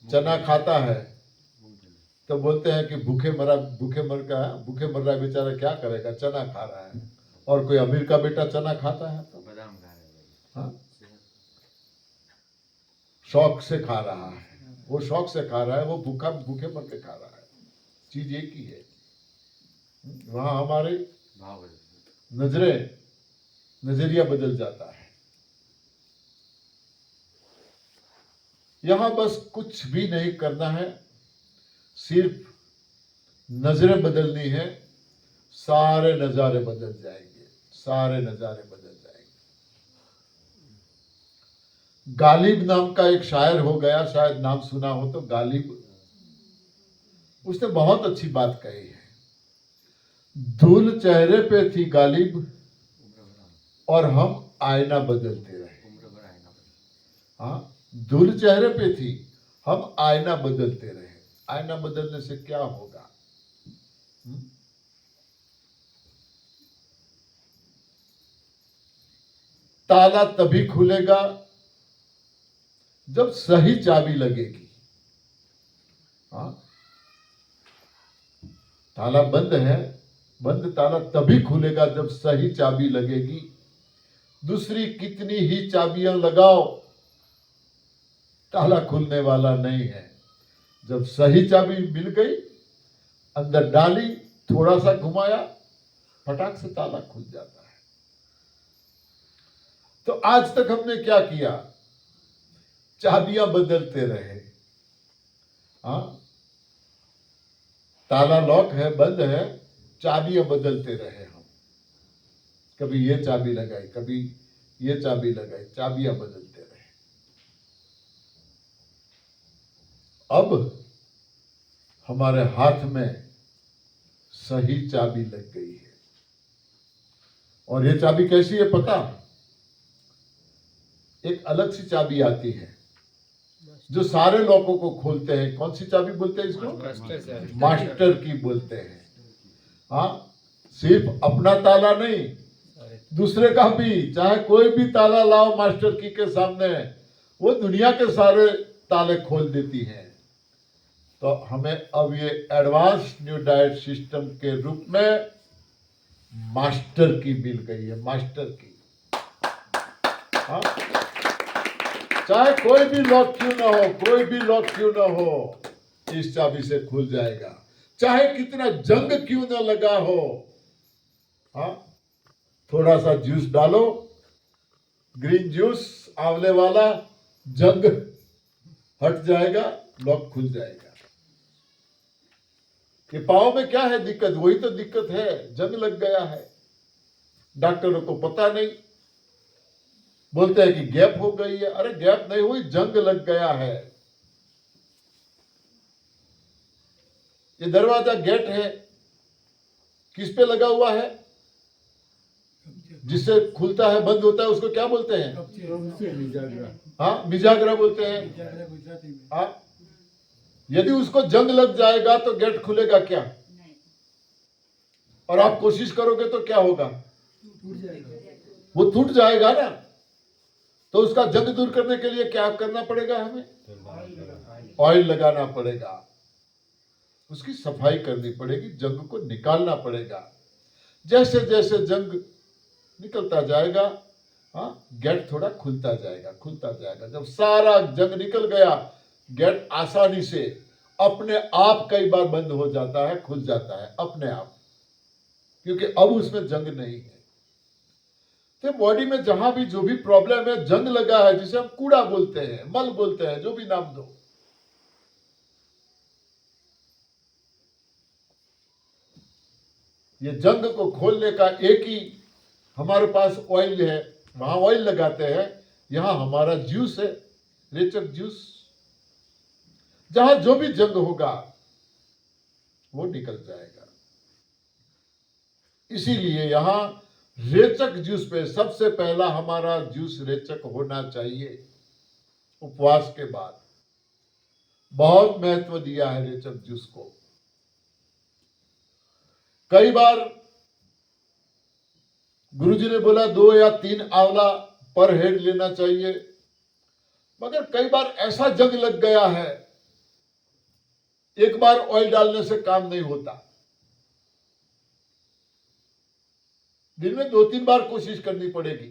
चना खाता है तो बोलते हैं कि भूखे मर रहा है बेचारा, क्या करेगा, चना खा रहा है। और कोई अमीर का बेटा चना खाता है तो बादाम खा रहे हैं। हाँ, शौक से खा रहा है, वो शौक से खा रहा है, वो भूखे मर के खा रहा है। चीज एक ही है। वहां हमारे भाव नजरिया बदल जाता है। यहां बस कुछ भी नहीं करना है, सिर्फ नजरें बदलनी है, सारे नजारे बदल जाएंगे, सारे नजारे बदल जाएंगे। गालिब नाम का एक शायर हो गया, शायद नाम सुना हो तो, गालिब। उसने बहुत अच्छी बात कही है। धूल चेहरे पे थी गालिब और हम आईना बदलते रहे। हाँ, धूल चेहरे पे थी, हम आईना बदलते रहे। आईना बदलने से क्या होगा? ताला तभी खुलेगा जब सही चाबी लगेगी। हाँ, ताला बंद है, बंद ताला तभी खुलेगा जब सही चाबी लगेगी। दूसरी कितनी ही चाबियां लगाओ, ताला खुलने वाला नहीं है। जब सही चाबी मिल गई, अंदर डाली, थोड़ा सा घुमाया, फटाक से ताला खुल जाता है। तो आज तक हमने क्या किया? चाबियां बदलते रहे। हाँ, ताला लॉक है, बंद है, चाबियां बदलते रहे हम। कभी ये चाबी लगाई, कभी ये चाबी लगाई, चाबियां बदलते रहे। अब हमारे हाथ में सही चाबी लग गई है। और ये चाबी कैसी है पता? एक अलग सी चाबी आती है जो सारे लॉकों को खोलते हैं। कौन सी चाबी बोलते हैं इसको? मास्टर की बोलते हैं। हाँ, सिर्फ अपना ताला नहीं, दूसरे का भी। चाहे कोई भी ताला लाओ मास्टर की के सामने, वो दुनिया के सारे ताले खोल देती है। तो हमें अब ये एडवांस न्यू डाइट सिस्टम के रूप में मास्टर की मिल गई है, मास्टर की। हाँ, चाहे कोई भी लॉक क्यों ना हो, कोई भी लॉक क्यों ना हो, इस चाबी से खुल जाएगा। चाहे कितना जंग क्यों ना लगा हो, हाँ, थोड़ा सा जूस डालो, ग्रीन जूस, आंवले वाला, जंग हट जाएगा, लॉक खुल जाएगा। ये पाँव में क्या है दिक्कत? वही तो दिक्कत है, जंग लग गया है। डॉक्टरों को पता नहीं, बोलते हैं कि गैप हो गई है। अरे गैप नहीं हुई, जंग लग गया है। ये दरवाजा गेट है, किस पे लगा हुआ है? जिससे खुलता है बंद होता है उसको क्या बोलते हैं? हाँ, मिजागरा बोलते हैं। हाँ, यदि उसको जंग लग जाएगा तो गेट खुलेगा क्या? और आप कोशिश करोगे तो क्या होगा? वो टूट जाएगा ना। तो उसका जंग दूर करने के लिए क्या करना पड़ेगा? हमें ऑयल लगाना पड़ेगा, उसकी सफाई करनी पड़ेगी, जंग को निकालना पड़ेगा। जैसे जैसे जंग निकलता जाएगा, हाँ, गेट थोड़ा खुलता जाएगा, खुलता जाएगा। जब सारा जंग निकल गया, गेट आसानी से अपने आप कई बार बंद हो जाता है, खुल जाता है अपने आप, क्योंकि अब उसमें जंग नहीं है। तो बॉडी में जहां भी जो भी प्रॉब्लम है, जंग लगा है, जिसे हम कूड़ा बोलते हैं, मल बोलते हैं, जो भी नाम दो, ये जंग को खोलने का एक ही हमारे पास ऑयल है। वहां ऑयल लगाते हैं, यहां हमारा जूस है, रेचक जूस। जहां जो भी जंग होगा वो निकल जाएगा। इसीलिए यहां रेचक जूस पे सबसे पहला हमारा जूस रेचक होना चाहिए। उपवास के बाद बहुत महत्व दिया है रेचक जूस को। कई बार गुरुजी ने बोला 2 या 3 आंवला पर हेड लेना चाहिए, मगर कई बार ऐसा जंग लग गया है, एक बार ऑयल डालने से काम नहीं होता। दिन में 2-3 बार कोशिश करनी पड़ेगी।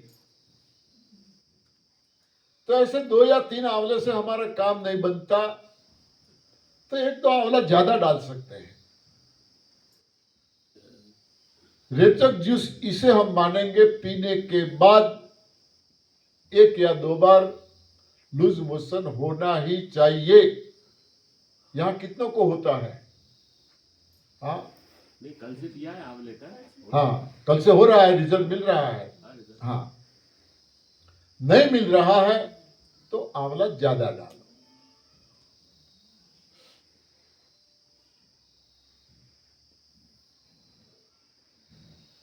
तो ऐसे 2 या 3 आंवले से हमारा काम नहीं बनता, तो 1-2 आंवला ज्यादा डाल सकते हैं। रेचक जूस इसे हम मानेंगे पीने के बाद 1 या 2 बार लूज मोशन होना ही चाहिए। यहां कितनों को होता है? हाँ नहीं, कल से पिया है आंवले का। हाँ, कल से हो रहा है, रिजल्ट मिल रहा है। हाँ, नहीं मिल रहा है तो आंवला ज्यादा डालो।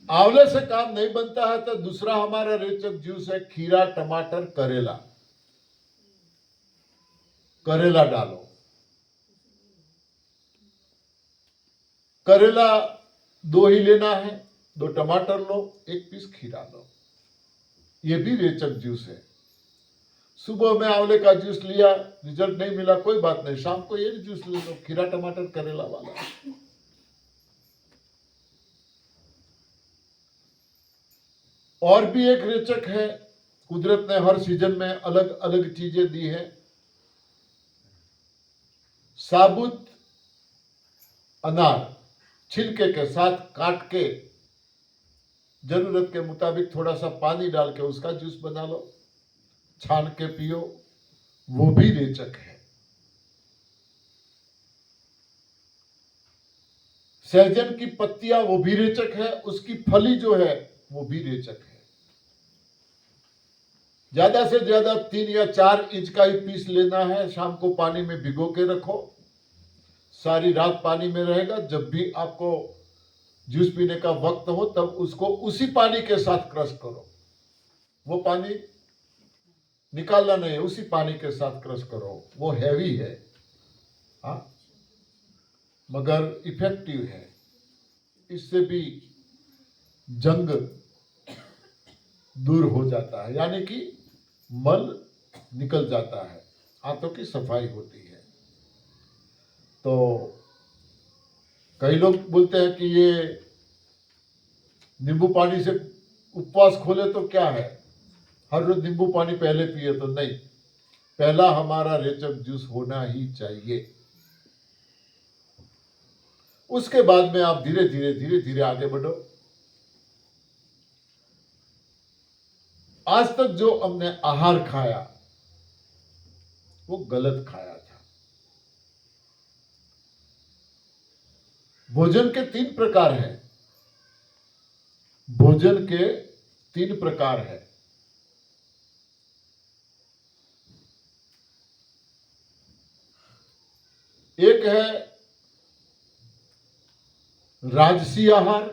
आंवले से काम नहीं बनता है तो दूसरा हमारा रेचक जूस है खीरा, टमाटर, करेला। करेला डालो। करेला 2 ही लेना है, 2 टमाटर लो, 1 पीस खीरा लो। ये भी रेचक जूस है। सुबह में आंवले का जूस लिया, रिजल्ट नहीं मिला, कोई बात नहीं, शाम को ये जूस ले लो, खीरा, टमाटर, करेला वाला। और भी एक रेचक है, कुदरत ने हर सीजन में अलग अलग चीजें दी है। साबुत अनार छिलके के साथ काट के जरूरत के मुताबिक थोड़ा सा पानी डाल के उसका जूस बना लो, छान के पियो, वो भी रेचक है। सहजन की पत्तियां वो भी रेचक है, उसकी फली जो है वो भी रेचक है। ज्यादा से ज्यादा 3 या 4 इंच का ही पीस लेना है। शाम को पानी में भिगो के रखो, सारी रात पानी में रहेगा। जब भी आपको जूस पीने का वक्त हो तब उसको उसी पानी के साथ क्रश करो। वो पानी निकालना नहीं है, उसी पानी के साथ क्रश करो। वो हैवी है, हाँ, मगर इफेक्टिव है। इससे भी जंग दूर हो जाता है, यानी कि मल निकल जाता है, हाथों की सफाई होती है। तो कई लोग बोलते हैं कि ये नींबू पानी से उपवास खोले तो क्या है, हर रोज नींबू पानी पहले पिए, तो नहीं। पहला हमारा रेचक जूस होना ही चाहिए। उसके बाद में आप धीरे धीरे आगे बढ़ो। आज तक जो हमने आहार खाया वो गलत खाया था। भोजन के 3 प्रकार हैं। भोजन के 3 प्रकार है। एक है राजसी आहार,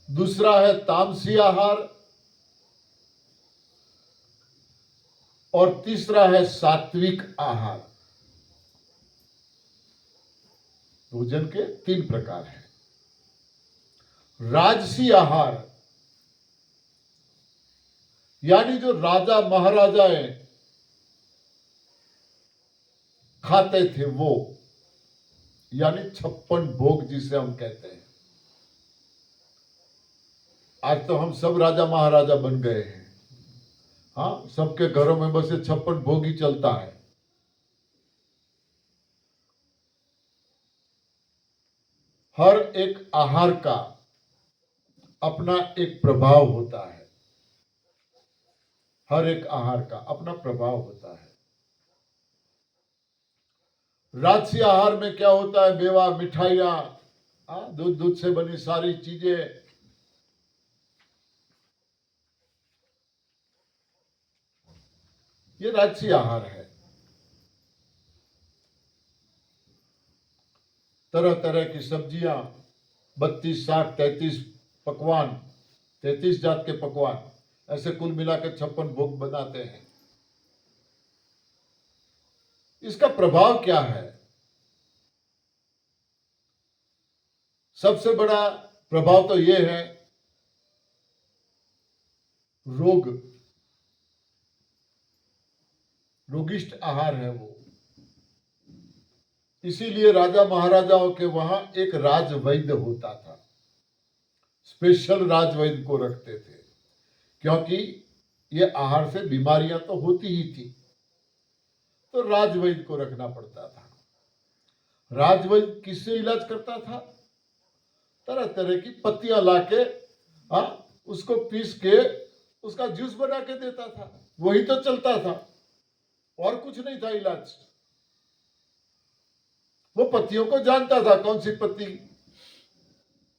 दूसरा है तामसी आहार, और तीसरा है सात्विक आहार। भोजन के 3 प्रकार हैं। राजसी आहार यानी जो राजा महाराजाएं खाते थे वो, यानी 56 भोग जिसे हम कहते हैं। आज तो हम सब राजा महाराजा बन गए हैं। हाँ, सबके घरों में बस ये 56 भोग ही चलता है। हर एक आहार का अपना एक प्रभाव होता है। हर एक आहार का अपना प्रभाव होता है। राजसी आहार में क्या होता है? मेवा, मिठाइयां, दूध से बनी सारी चीजें, ये राजसी आहार है। तरह तरह की सब्जियां, 32 60 33 पकवान, 33 जात के पकवान, ऐसे कुल मिलाकर 56 भोग बनाते हैं। इसका प्रभाव क्या है? सबसे बड़ा प्रभाव तो यह है रोगिष्ट आहार है वो। इसीलिए राजा महाराजाओं के वहां एक राजवैद्य होता था। स्पेशल राजवैद्य को रखते थे, क्योंकि ये आहार से बीमारियां तो होती ही थी, तो राजवैद्य को रखना पड़ता था। राजवैद्य किससे इलाज करता था? तरह तरह की पत्तियां लाके उसको पीस के उसका जूस बना के देता था। वही तो चलता था, और कुछ नहीं था इलाज। वो पत्तियों को जानता था कौन सी पत्ती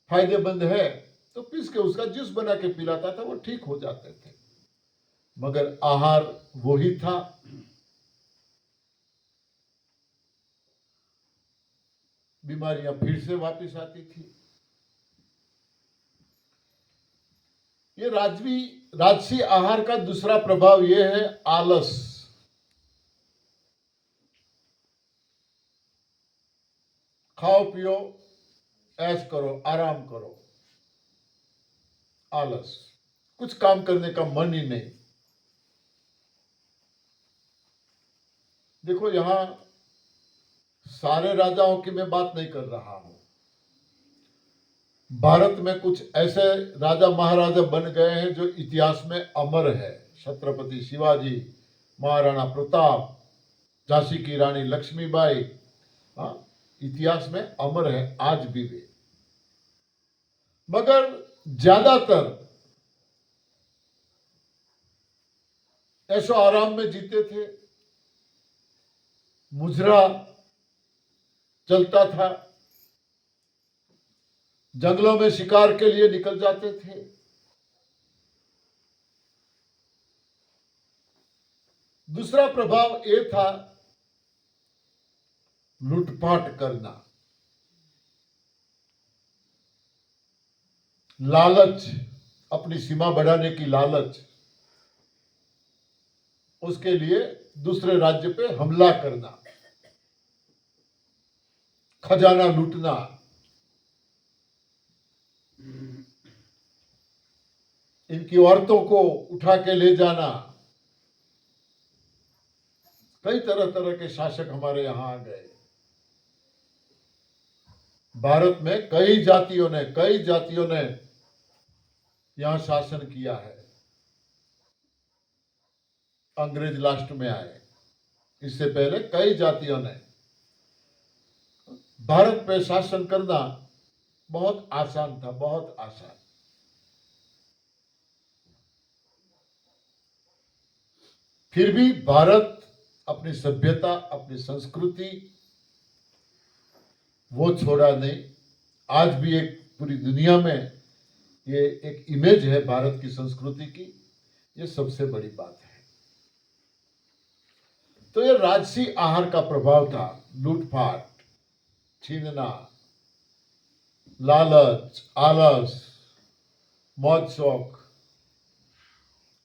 फायदेमंद है, तो पीस के उसका जूस बना के पिलाता था, वो ठीक हो जाते थे। मगर आहार वही था। बीमारियां फिर से वापस आती थी। ये राजसी आहार का दूसरा प्रभाव यह है आलस। खाओ पियो, ऐश करो, आराम करो। आलस, कुछ काम करने का मन ही नहीं। देखो, यहां सारे राजाओं की मैं बात नहीं कर रहा हूं। भारत में कुछ ऐसे राजा महाराजा बन गए हैं जो इतिहास में अमर है। छत्रपति शिवाजी, महाराणा प्रताप, झांसी की रानी लक्ष्मीबाई, इतिहास में अमर है आज भी वे। मगर ज्यादातर ऐशो आराम में जीते थे। मुजरा चलता था, जंगलों में शिकार के लिए निकल जाते थे। दूसरा प्रभाव यह था लूटपाट करना, लालच, अपनी सीमा बढ़ाने की लालच, उसके लिए दूसरे राज्य पे हमला करना, खजाना लूटना, इनकी औरतों को उठा के ले जाना। कई तरह तरह के शासक हमारे यहां आ गए। भारत में कई जातियों ने यहां शासन किया है। अंग्रेज लास्ट में आए, इससे पहले कई जातियों ने। भारत पे शासन करना बहुत आसान था, बहुत आसान। फिर भी भारत अपनी सभ्यता, अपनी संस्कृति वो छोड़ा नहीं। आज भी एक पूरी दुनिया में ये एक इमेज है भारत की संस्कृति की। ये सबसे बड़ी बात है। तो ये राजसी आहार का प्रभाव था। लूटपाट, छीनना, लालच, आलस, मौज शौक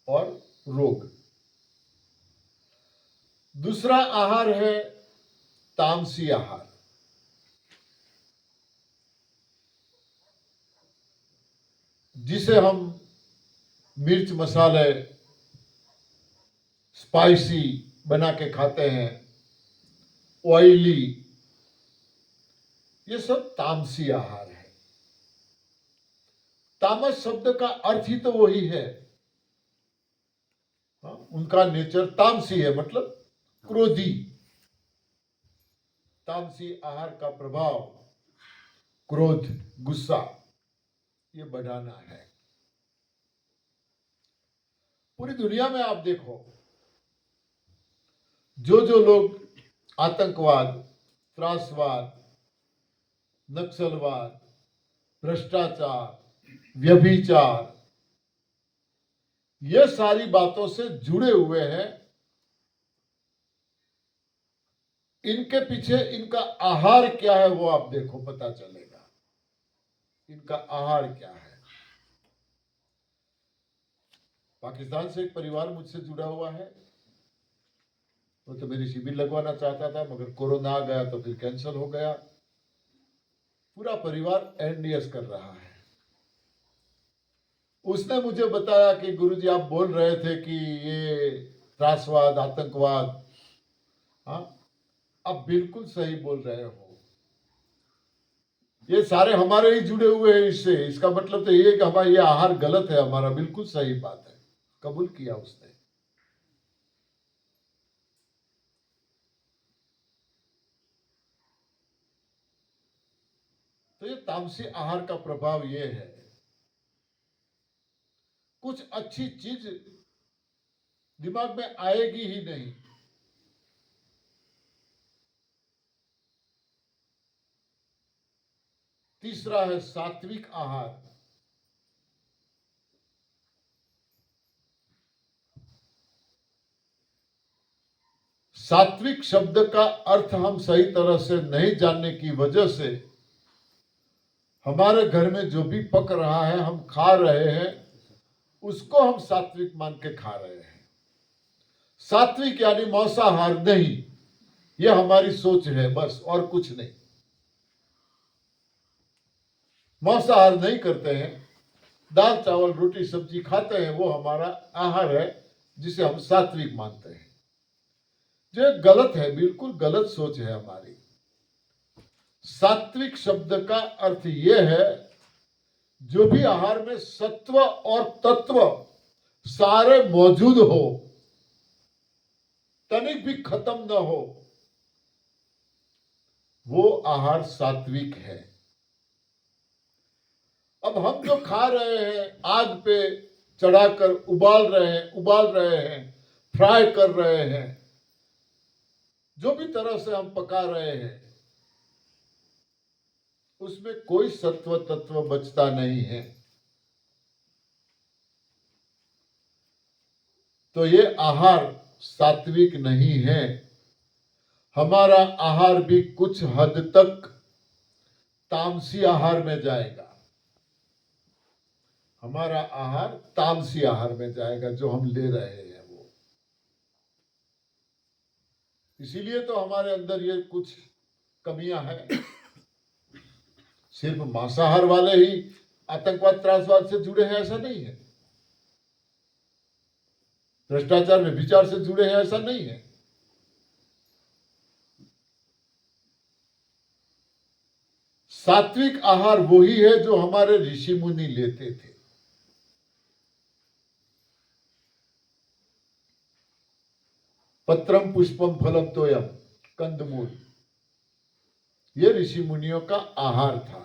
और रोग। दूसरा आहार है तामसी आहार। जिसे हम मिर्च मसाले स्पाइसी बना के खाते हैं, ऑयली, ये सब तामसी आहार है। तामस शब्द का अर्थ ही तो वही है। उनका नेचर तामसी है, मतलब क्रोधी। तामसी आहार का प्रभाव क्रोध, गुस्सा, ये बढ़ाना है। पूरी दुनिया में आप देखो, जो लोग आतंकवाद, त्रासवाद, नक्सलवाद, भ्रष्टाचार, व्यभिचार, ये सारी बातों से जुड़े हुए हैं, इनके पीछे इनका आहार क्या है वो आप देखो, पता चलेगा इनका आहार क्या है। पाकिस्तान से एक परिवार मुझसे जुड़ा हुआ है। वो तो मेरी शिविर लगवाना चाहता था, मगर कोरोना आ गया तो फिर कैंसिल हो गया। पूरा परिवार एनडीएस कर रहा है। उसने मुझे बताया कि गुरुजी आप बोल रहे थे कि ये त्रासवाद, आतंकवाद, हाँ, आप बिल्कुल सही बोल रहे हो। ये सारे हमारे ही जुड़े हुए हैं इससे। इसका मतलब तो ये कि हमारा ये आहार गलत है हमारा। बिल्कुल सही बात है, कबूल किया उसने। तो ये तामसी आहार का प्रभाव ये है, कुछ अच्छी चीज दिमाग में आएगी ही नहीं। तीसरा है सात्विक आहार। सात्विक शब्द का अर्थ हम सही तरह से नहीं जानने की वजह से हमारे घर में जो भी पक रहा है, हम खा रहे हैं, उसको हम सात्विक मान के खा रहे हैं। सात्विक यानी मांसाहार नहीं, यह हमारी सोच है बस, और कुछ नहीं। मांसाहार नहीं करते हैं, दाल चावल रोटी सब्जी खाते हैं, वो हमारा आहार है जिसे हम सात्विक मानते हैं। जो गलत है, बिल्कुल गलत सोच है हमारी। सात्विक शब्द का अर्थ यह है, जो भी आहार में सत्व और तत्व सारे मौजूद हो, तनिक भी खत्म न हो, वो आहार सात्विक है। अब हम जो खा रहे हैं, आग पे चढ़ाकर उबाल रहे हैं, फ्राई कर रहे हैं, जो भी तरह से हम पका रहे हैं, उसमें कोई सत्व तत्व बचता नहीं है। तो ये आहार सात्विक नहीं है। हमारा आहार भी कुछ हद तक तामसी आहार में जाएगा। हमारा आहार तामसी आहार में जाएगा, जो हम ले रहे हैं वो। इसीलिए तो हमारे अंदर ये कुछ कमियां हैं। सिर्फ मांसाहार वाले ही आतंकवाद त्रासवाद से जुड़े हैं ऐसा नहीं है, भ्रष्टाचार में विचार से जुड़े हैं ऐसा नहीं है। सात्विक आहार वही है जो हमारे ऋषि मुनि लेते थे। पत्रम पुष्पम फलम तोयम, कंदमूल, ये ऋषि मुनियों का आहार था।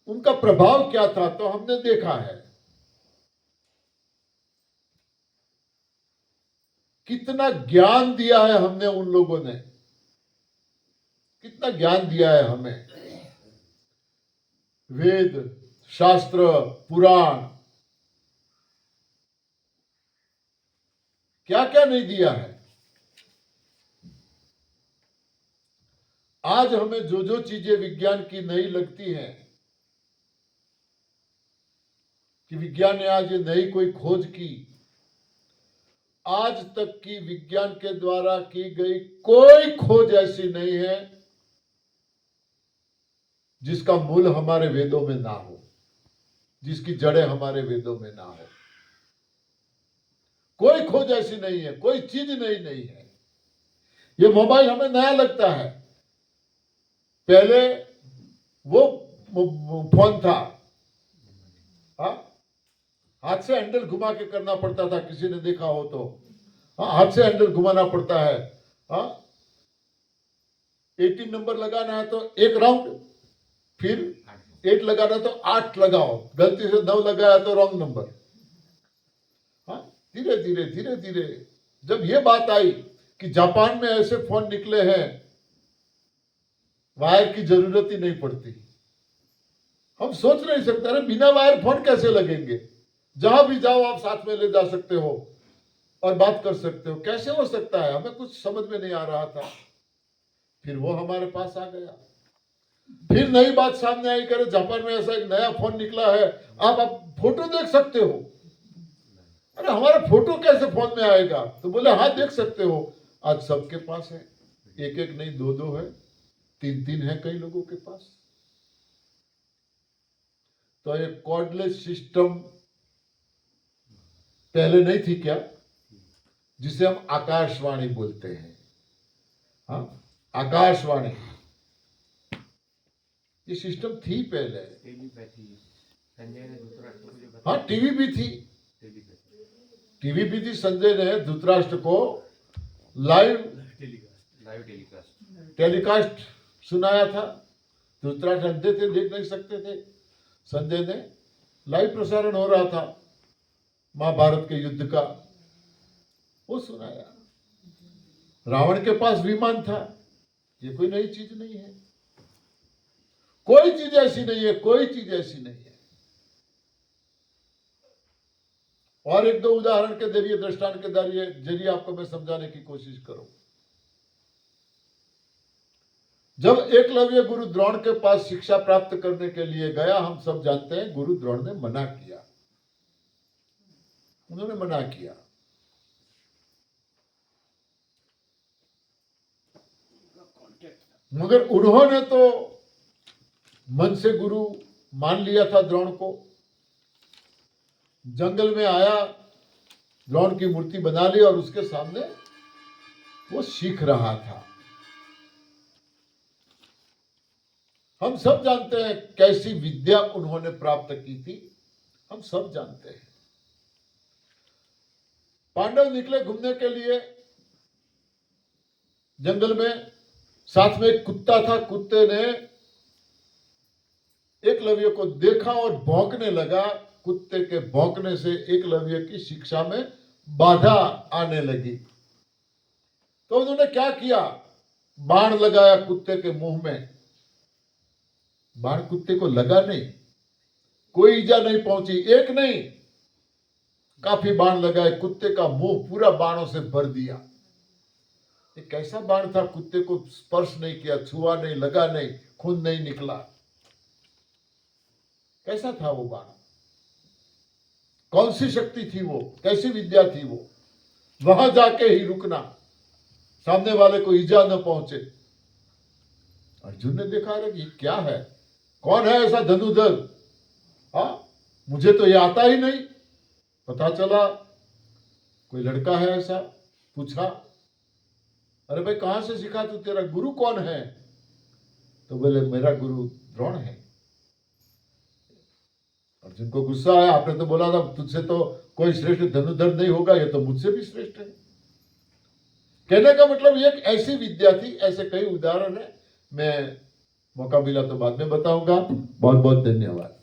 उनका प्रभाव क्या था तो हमने देखा है। कितना ज्ञान दिया है हमने उन लोगों ने, कितना ज्ञान दिया है हमें। वेद, शास्त्र, पुराण, क्या क्या नहीं दिया है। आज हमें जो जो चीजें विज्ञान की नई लगती हैं कि विज्ञान ने आज ये नई कोई खोज की, आज तक की विज्ञान के द्वारा की गई कोई खोज ऐसी नहीं है जिसका मूल हमारे वेदों में ना हो, जिसकी जड़ें हमारे वेदों में ना हो। कोई खोज ऐसी नहीं है, कोई चीज नहीं है। ये मोबाइल हमें नया लगता है, पहले वो फोन था, हाँ, हाथ से हैंडल घुमा के करना पड़ता था, किसी ने देखा हो तो, हाँ, हाथ से हैंडल घुमाना पड़ता है, हाँ, 18 नंबर लगाना है तो 1 राउंड, फिर 8 लगाना तो 8 लगाओ, गलती से 9 लगाया तो रॉन्ग नंबर। हाँ, धीरे धीरे धीरे धीरे जब ये बात आई कि जापान में ऐसे फोन निकले हैं वायर की जरूरत ही नहीं पड़ती, हम सोच नहीं सकते, अरे बिना वायर फोन कैसे लगेंगे, जहां भी जाओ आप साथ में ले जा सकते हो और बात कर सकते हो, कैसे हो सकता है, हमें कुछ समझ में नहीं आ रहा था। फिर वो हमारे पास आ गया, फिर नई बात सामने आई, करे जापान में ऐसा एक नया फोन निकला है, आप फोटो देख सकते हो। अरे हमारा फोटो कैसे फोन में आएगा, तो बोले हाँ देख सकते हो। आज सबके पास है, एक एक नहीं 2-2 है, 3-3 है कई लोगों के पास। तो ये कॉर्डलेस सिस्टम पहले नहीं थी क्या, जिसे हम आकाशवाणी बोलते हैं, हाँ, आकाशवाणी, ये सिस्टम थी पहले। हाँ, टीवी भी थी, टीवी भी थी। संजय ने धृतराष्ट्र को लाइव टेलीकास्ट सुनाया था। धृतराष्ट्र अंधे थे, देख नहीं सकते थे, संजय ने लाइव प्रसारण हो रहा था महाभारत के युद्ध का, वो सुनाया। रावण के पास विमान था, ये कोई नई चीज नहीं है, कोई चीज ऐसी नहीं है, कोई चीज ऐसी नहीं है। और 1-2 उदाहरण के जरिए, दृष्टांत के जरिए आपको मैं समझाने की कोशिश करूं। जब एकलव्य गुरु द्रोण के पास शिक्षा प्राप्त करने के लिए गया, हम सब जानते हैं गुरु द्रोण ने मना किया, उन्होंने मना किया। मगर उन्होंने तो मन से गुरु मान लिया था द्रोण को। जंगल में आया, द्रोण की मूर्ति बना ली और उसके सामने वो सीख रहा था। हम सब जानते हैं कैसी विद्या उन्होंने प्राप्त की थी, हम सब जानते हैं। पांडव निकले घूमने के लिए जंगल में, साथ में एक कुत्ता था। कुत्ते ने एकलव्य को देखा और भौंकने लगा। कुत्ते के भौंकने से एकलव्य की शिक्षा में बाधा आने लगी। तो उन्होंने क्या किया, बाण लगाया कुत्ते के मुंह में। बाण कुत्ते को लगा नहीं, कोई इजा नहीं पहुंची, एक नहीं काफी बाण लगाए, कुत्ते का मुंह पूरा बाणों से भर दिया। एक कैसा बाण था, कुत्ते को स्पर्श नहीं किया, छुआ नहीं, लगा नहीं, खून नहीं निकला। कैसा था वो बाण, कौन सी शक्ति थी वो, कैसी विद्या थी वो, वहां जाके ही रुकना, सामने वाले को इजा न पहुंचे। अर्जुन ने देखा, अरे ये क्या है, कौन है ऐसा धनुधर, हाँ मुझे तो ये आता ही नहीं। पता चला कोई लड़का है ऐसा, पूछा, अरे भाई कहां से सीखा तू, तेरा गुरु कौन है? तो बोले मेरा गुरु द्रोण है। अर्जुन को गुस्सा आया, आपने तो बोला था तुझसे तो कोई श्रेष्ठ धनुधर नहीं होगा, ये तो मुझसे भी श्रेष्ठ है। कहने का मतलब ये एक ऐसी विद्या थी, ऐसे कई उदाहरण है। मैं मौका मिला तो बाद में बताऊंगा। बहुत बहुत धन्यवाद।